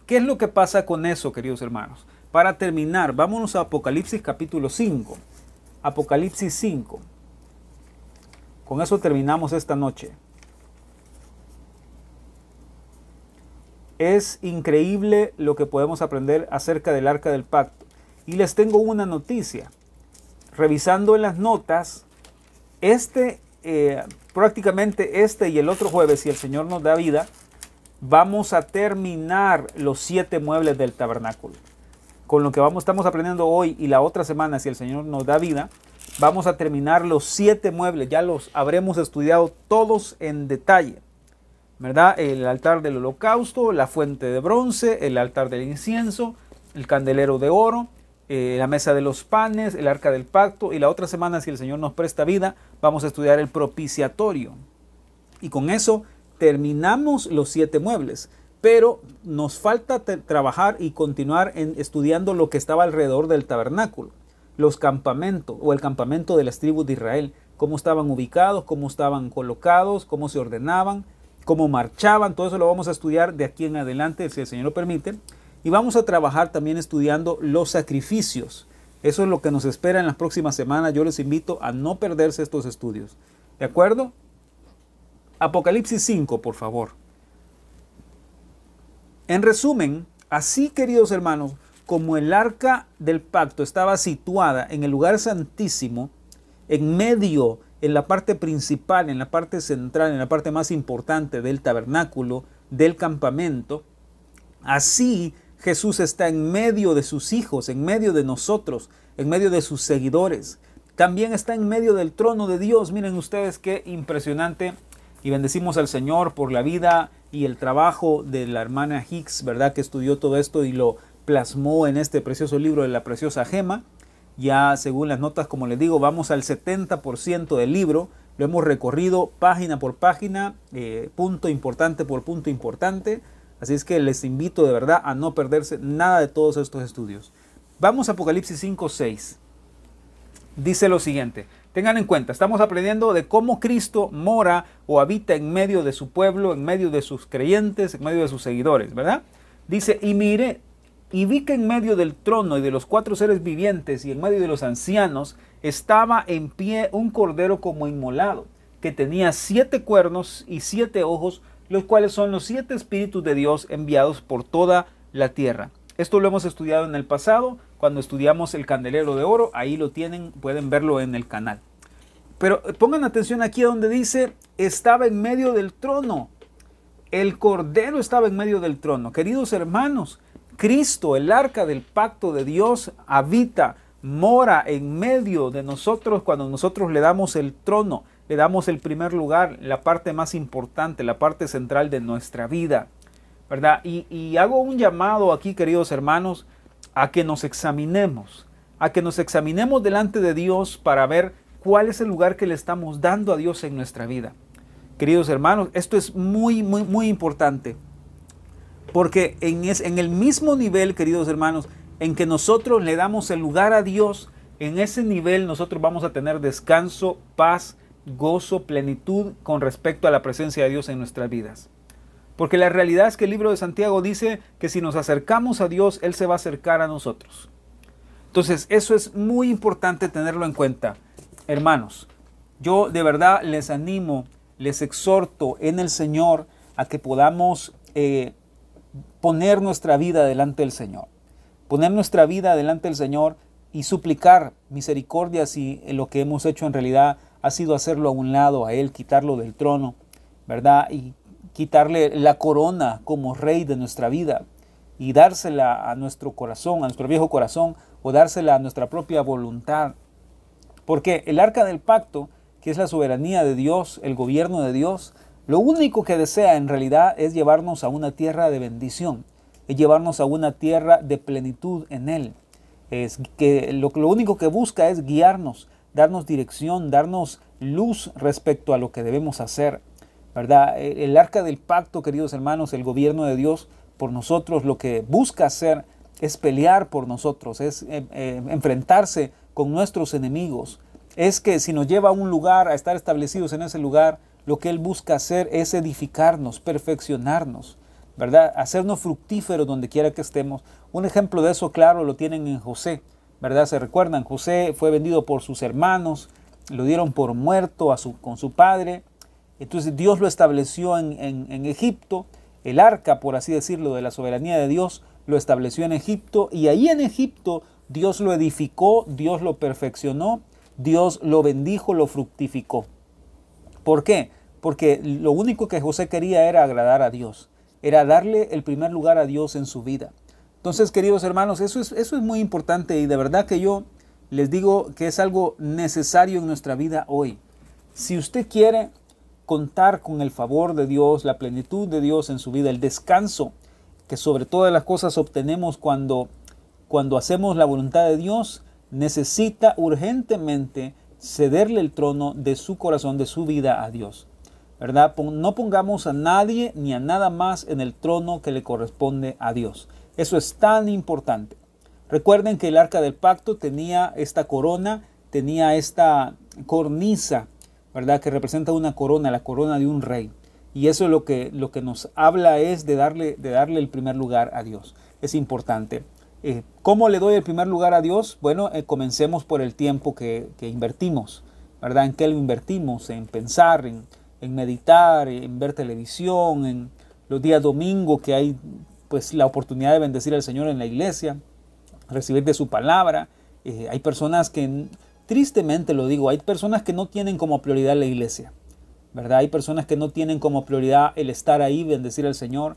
¿qué es lo que pasa con eso, queridos hermanos? Para terminar, vámonos a Apocalipsis capítulo 5. Apocalipsis 5. Con eso terminamos esta noche. Es increíble lo que podemos aprender acerca del arca del pacto. Y les tengo una noticia. Revisando en las notas, prácticamente este y el otro jueves, si el Señor nos da vida, vamos a terminar los 7 muebles del tabernáculo. Con lo que estamos aprendiendo hoy y la otra semana, si el Señor nos da vida, vamos a terminar los 7 muebles. Ya los habremos estudiado todos en detalle, ¿verdad? El altar del holocausto, la fuente de bronce, el altar del incienso, el candelero de oro, la mesa de los panes, el arca del pacto. Y la otra semana, si el Señor nos presta vida, vamos a estudiar el propiciatorio. Y con eso terminamos los 7 muebles. Pero nos falta trabajar y continuar estudiando lo que estaba alrededor del tabernáculo. Los campamentos o el campamento de las tribus de Israel. Cómo estaban ubicados, cómo estaban colocados, cómo se ordenaban, cómo marchaban. Todo eso lo vamos a estudiar de aquí en adelante, si el Señor lo permite. Y vamos a trabajar también estudiando los sacrificios. Eso es lo que nos espera en las próximas semanas. Yo les invito a no perderse estos estudios. ¿De acuerdo? Apocalipsis 5, por favor. En resumen, así, queridos hermanos, como el arca del pacto estaba situada en el lugar santísimo, en medio, en la parte principal, en la parte central, en la parte más importante del tabernáculo, del campamento, así Jesús está en medio de sus hijos, en medio de nosotros, en medio de sus seguidores. También está en medio del trono de Dios. Miren ustedes qué impresionante. Y bendecimos al Señor por la vida y el trabajo de la hermana Hicks, ¿verdad? Que estudió todo esto y lo plasmó en este precioso libro de la preciosa gema. Ya según las notas, como les digo, vamos al 70% del libro. Lo hemos recorrido página por página, punto importante por punto importante. Así es que les invito de verdad a no perderse nada de todos estos estudios. Vamos a Apocalipsis 5:6. Dice lo siguiente. Tengan en cuenta, estamos aprendiendo de cómo Cristo mora o habita en medio de su pueblo, en medio de sus creyentes, en medio de sus seguidores, ¿verdad? Dice: y miré, y vi que en medio del trono y de los 4 seres vivientes y en medio de los ancianos estaba en pie un cordero como inmolado, que tenía 7 cuernos y 7 ojos, los cuales son los 7 espíritus de Dios enviados por toda la tierra. Esto lo hemos estudiado en el pasado, cuando estudiamos el candelero de oro. Ahí lo tienen, pueden verlo en el canal. Pero pongan atención aquí donde dice: estaba en medio del trono. El cordero estaba en medio del trono. Queridos hermanos, Cristo, el arca del pacto de Dios, habita, mora en medio de nosotros cuando nosotros le damos el trono, le damos el primer lugar, la parte más importante, la parte central de nuestra vida, ¿verdad? Y hago un llamado aquí, queridos hermanos, a que nos examinemos delante de Dios para ver cuál es el lugar que le estamos dando a Dios en nuestra vida. Queridos hermanos, esto es muy importante, porque en el mismo nivel, queridos hermanos, en que nosotros le damos el lugar a Dios, en ese nivel nosotros vamos a tener descanso, paz, gozo, plenitud con respecto a la presencia de Dios en nuestras vidas. Porque la realidad es que el libro de Santiago dice que si nos acercamos a Dios, Él se va a acercar a nosotros. Entonces, eso es muy importante tenerlo en cuenta. Hermanos, yo de verdad les animo, les exhorto en el Señor a que podamos poner nuestra vida delante del Señor. Poner nuestra vida delante del Señor y suplicar misericordia si lo que hemos hecho en realidad ha sido hacerlo a un lado, a Él, quitarlo del trono, ¿verdad? Y quitarle la corona como rey de nuestra vida y dársela a nuestro corazón, a nuestro viejo corazón, o dársela a nuestra propia voluntad. Porque el arca del pacto, que es la soberanía de Dios, el gobierno de Dios, Lo único que desea en realidad es llevarnos a una tierra de bendición, es llevarnos a una tierra de plenitud en Él. Es que lo único que busca es guiarnos, darnos dirección, darnos luz respecto a lo que debemos hacer, ¿verdad? El arca del pacto, queridos hermanos, el gobierno de Dios por nosotros, lo que busca hacer es pelear por nosotros, es enfrentarse con nuestros enemigos. Es que si nos lleva a un lugar, a estar establecidos en ese lugar, lo que Él busca hacer es edificarnos, perfeccionarnos, ¿verdad? Hacernos fructíferos donde quiera que estemos. Un ejemplo de eso, claro, lo tienen en José, ¿verdad? ¿Se recuerdan? José fue vendido por sus hermanos, lo dieron por muerto con su padre. Entonces Dios lo estableció en Egipto. El arca, por así decirlo, de la soberanía de Dios, lo estableció en Egipto. Y ahí en Egipto Dios lo edificó, Dios lo perfeccionó, Dios lo bendijo, lo fructificó. ¿Por qué? Porque lo único que José quería era agradar a Dios, era darle el primer lugar a Dios en su vida. Entonces, queridos hermanos, eso es muy importante y de verdad que yo les digo que es algo necesario en nuestra vida hoy. Si usted quiere contar con el favor de Dios, la plenitud de Dios en su vida, el descanso que sobre todas las cosas obtenemos cuando hacemos la voluntad de Dios, necesita urgentemente cederle el trono de su corazón, de su vida a Dios, ¿verdad? No pongamos a nadie ni a nada más en el trono que le corresponde a Dios. Eso es tan importante. Recuerden que el arca del pacto tenía esta corona, tenía esta cornisa, ¿verdad? Que representa una corona, la corona de un rey. Y eso es lo que nos habla es de darle el primer lugar a Dios. Es importante. ¿Cómo le doy el primer lugar a Dios? Bueno, comencemos por el tiempo que invertimos, ¿verdad? ¿En qué lo invertimos? En pensar, en meditar, en ver televisión, en los días domingo que hay pues la oportunidad de bendecir al Señor en la iglesia, recibir de su palabra. Hay personas que, tristemente lo digo, hay personas que no tienen como prioridad la iglesia, ¿verdad? Hay personas que no tienen como prioridad el estar ahí, bendecir al Señor.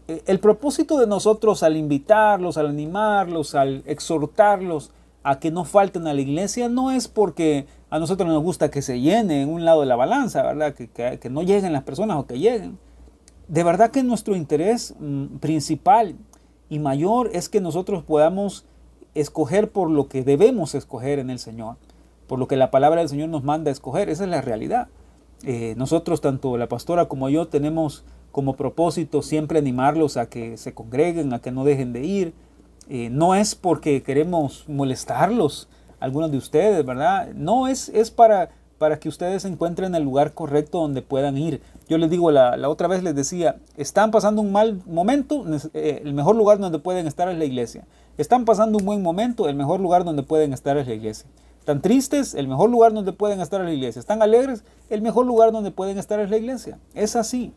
El propósito de nosotros al invitarlos, al animarlos, al exhortarlos a que no falten a la iglesia no es porque a nosotros nos gusta que se llene en un lado de la balanza, ¿verdad? Que no lleguen las personas o que lleguen. De verdad que nuestro interés principal y mayor es que nosotros podamos escoger por lo que debemos escoger en el Señor, por lo que la palabra del Señor nos manda a escoger. Esa es la realidad. Nosotros, tanto la pastora como yo, tenemos como propósito siempre animarlos a que se congreguen, a que no dejen de ir. No es porque queremos molestarlos, algunos de ustedes, ¿verdad? No, es para que ustedes encuentren el lugar correcto donde puedan ir. Yo les digo, la otra vez les decía, están pasando un mal momento, el mejor lugar donde pueden estar es la iglesia. Están pasando un buen momento, el mejor lugar donde pueden estar es la iglesia. Están tristes, el mejor lugar donde pueden estar es la iglesia. Están alegres, el mejor lugar donde pueden estar es la iglesia. Es así.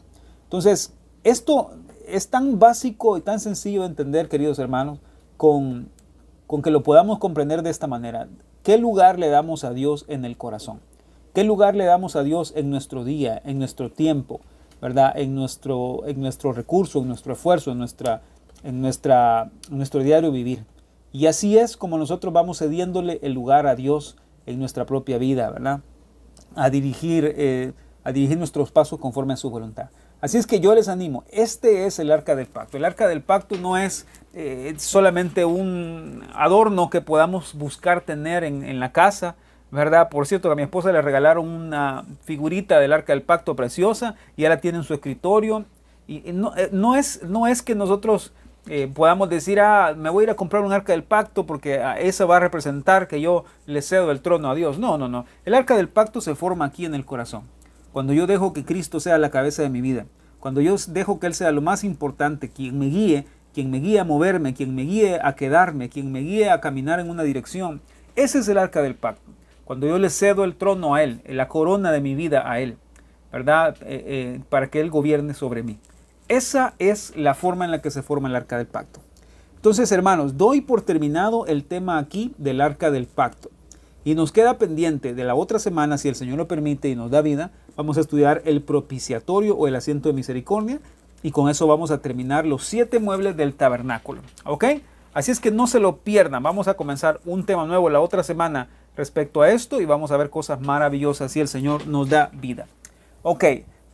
Entonces, esto es tan básico y tan sencillo de entender, queridos hermanos, con que lo podamos comprender de esta manera. ¿Qué lugar le damos a Dios en el corazón? ¿Qué lugar le damos a Dios en nuestro día, en nuestro tiempo, ¿verdad? En nuestro recurso, en nuestro esfuerzo, en nuestro diario vivir? Y así es como nosotros vamos cediéndole el lugar a Dios en nuestra propia vida, ¿verdad? A dirigir nuestros pasos conforme a su voluntad. Así es que yo les animo, este es el arca del pacto. El arca del pacto no es solamente un adorno que podamos buscar tener en la casa, ¿verdad? Por cierto, a mi esposa le regalaron una figurita del arca del pacto preciosa y ella la tiene en su escritorio. Y no es que nosotros podamos decir, me voy a ir a comprar un arca del pacto porque eso va a representar que yo le cedo el trono a Dios. No. El arca del pacto se forma aquí en el corazón. Cuando yo dejo que Cristo sea la cabeza de mi vida, cuando yo dejo que Él sea lo más importante, quien me guíe a moverme, quien me guíe a quedarme, quien me guíe a caminar en una dirección, ese es el arca del pacto. Cuando yo le cedo el trono a Él, la corona de mi vida a Él, ¿verdad? Para que Él gobierne sobre mí. Esa es la forma en la que se forma el arca del pacto. Entonces, hermanos, doy por terminado el tema aquí del arca del pacto. Y nos queda pendiente de la otra semana, si el Señor lo permite y nos da vida, vamos a estudiar el propiciatorio o el asiento de misericordia. Y con eso vamos a terminar los 7 muebles del tabernáculo. ¿Ok? Así es que no se lo pierdan. Vamos a comenzar un tema nuevo la otra semana respecto a esto y vamos a ver cosas maravillosas si el Señor nos da vida. Ok,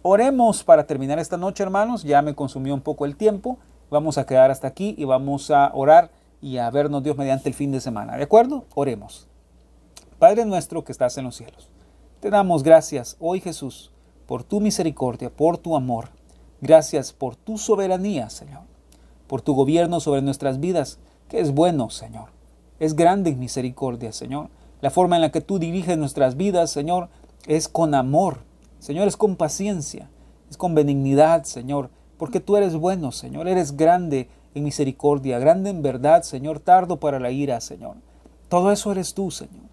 Oremos para terminar esta noche, hermanos. Ya me consumió un poco el tiempo. Vamos a quedar hasta aquí y vamos a orar y a vernos Dios mediante el fin de semana. ¿De acuerdo? Oremos. Padre nuestro que estás en los cielos, te damos gracias hoy, Jesús, por tu misericordia, por tu amor. Gracias por tu soberanía, Señor, por tu gobierno sobre nuestras vidas, que es bueno, Señor. Es grande en misericordia, Señor. La forma en la que tú diriges nuestras vidas, Señor, es con amor. Señor, es con paciencia, es con benignidad, Señor, porque tú eres bueno, Señor. Eres grande en misericordia, grande en verdad, Señor, tardo para la ira, Señor. Todo eso eres tú, Señor.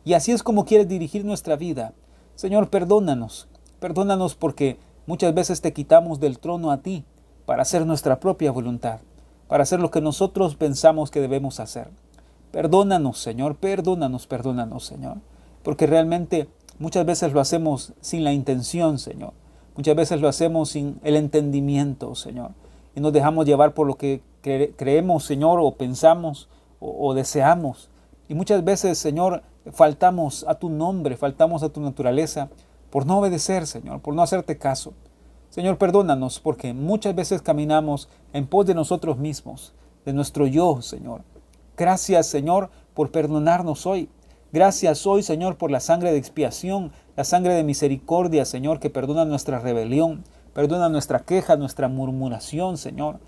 Y así es como quieres dirigir nuestra vida. Señor, perdónanos. Perdónanos porque muchas veces te quitamos del trono a ti para hacer nuestra propia voluntad, para hacer lo que nosotros pensamos que debemos hacer. Perdónanos, Señor, perdónanos, Señor, porque realmente muchas veces lo hacemos sin la intención, Señor. Muchas veces lo hacemos sin el entendimiento, Señor. Y nos dejamos llevar por lo que creemos, Señor, o pensamos o deseamos. Y muchas veces, Señor, faltamos a tu nombre, faltamos a tu naturaleza por no obedecer, Señor, por no hacerte caso. Señor, perdónanos porque muchas veces caminamos en pos de nosotros mismos, de nuestro yo, Señor. Gracias, Señor, por perdonarnos hoy. Gracias hoy, Señor, por la sangre de expiación, la sangre de misericordia, Señor, que perdona nuestra rebelión, perdona nuestra queja, nuestra murmuración, Señor.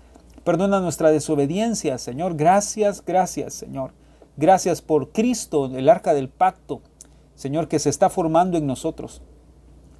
Perdona nuestra desobediencia, Señor. Gracias, Señor. Gracias por Cristo, el arca del pacto, Señor, que se está formando en nosotros.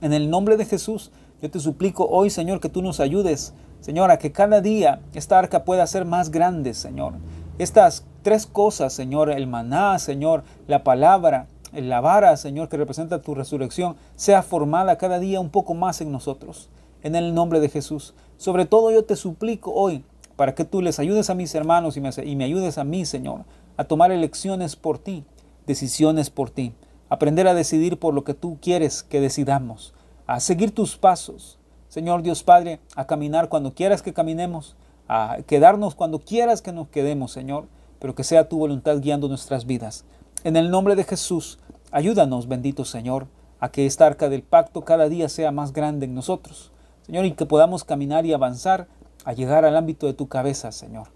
En el nombre de Jesús, yo te suplico hoy, Señor, que tú nos ayudes, Señor, a que cada día esta arca pueda ser más grande, Señor. Estas tres cosas, Señor, el maná, Señor, la palabra, la vara, Señor, que representa tu resurrección, sea formada cada día un poco más en nosotros. En el nombre de Jesús. Sobre todo yo te suplico hoy, para que tú les ayudes a mis hermanos y me ayudes a mí, Señor, a tomar elecciones por ti, decisiones por ti, aprender a decidir por lo que tú quieres que decidamos, a seguir tus pasos, Señor Dios Padre, a caminar cuando quieras que caminemos, a quedarnos cuando quieras que nos quedemos, Señor, pero que sea tu voluntad guiando nuestras vidas. En el nombre de Jesús, ayúdanos, bendito Señor, a que esta arca del pacto cada día sea más grande en nosotros, Señor, y que podamos caminar y avanzar a llegar al ámbito de tu cabeza, Señor,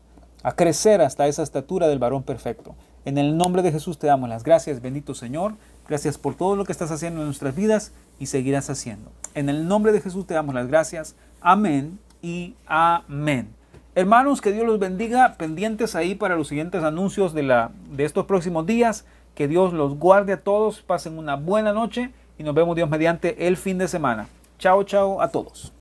a crecer hasta esa estatura del varón perfecto. En el nombre de Jesús te damos las gracias, bendito Señor. Gracias por todo lo que estás haciendo en nuestras vidas y seguirás haciendo. En el nombre de Jesús te damos las gracias. Amén y amén. Hermanos, que Dios los bendiga. Pendientes ahí para los siguientes anuncios de estos próximos días. Que Dios los guarde a todos. Pasen una buena noche y nos vemos Dios mediante el fin de semana. Chao, chao a todos.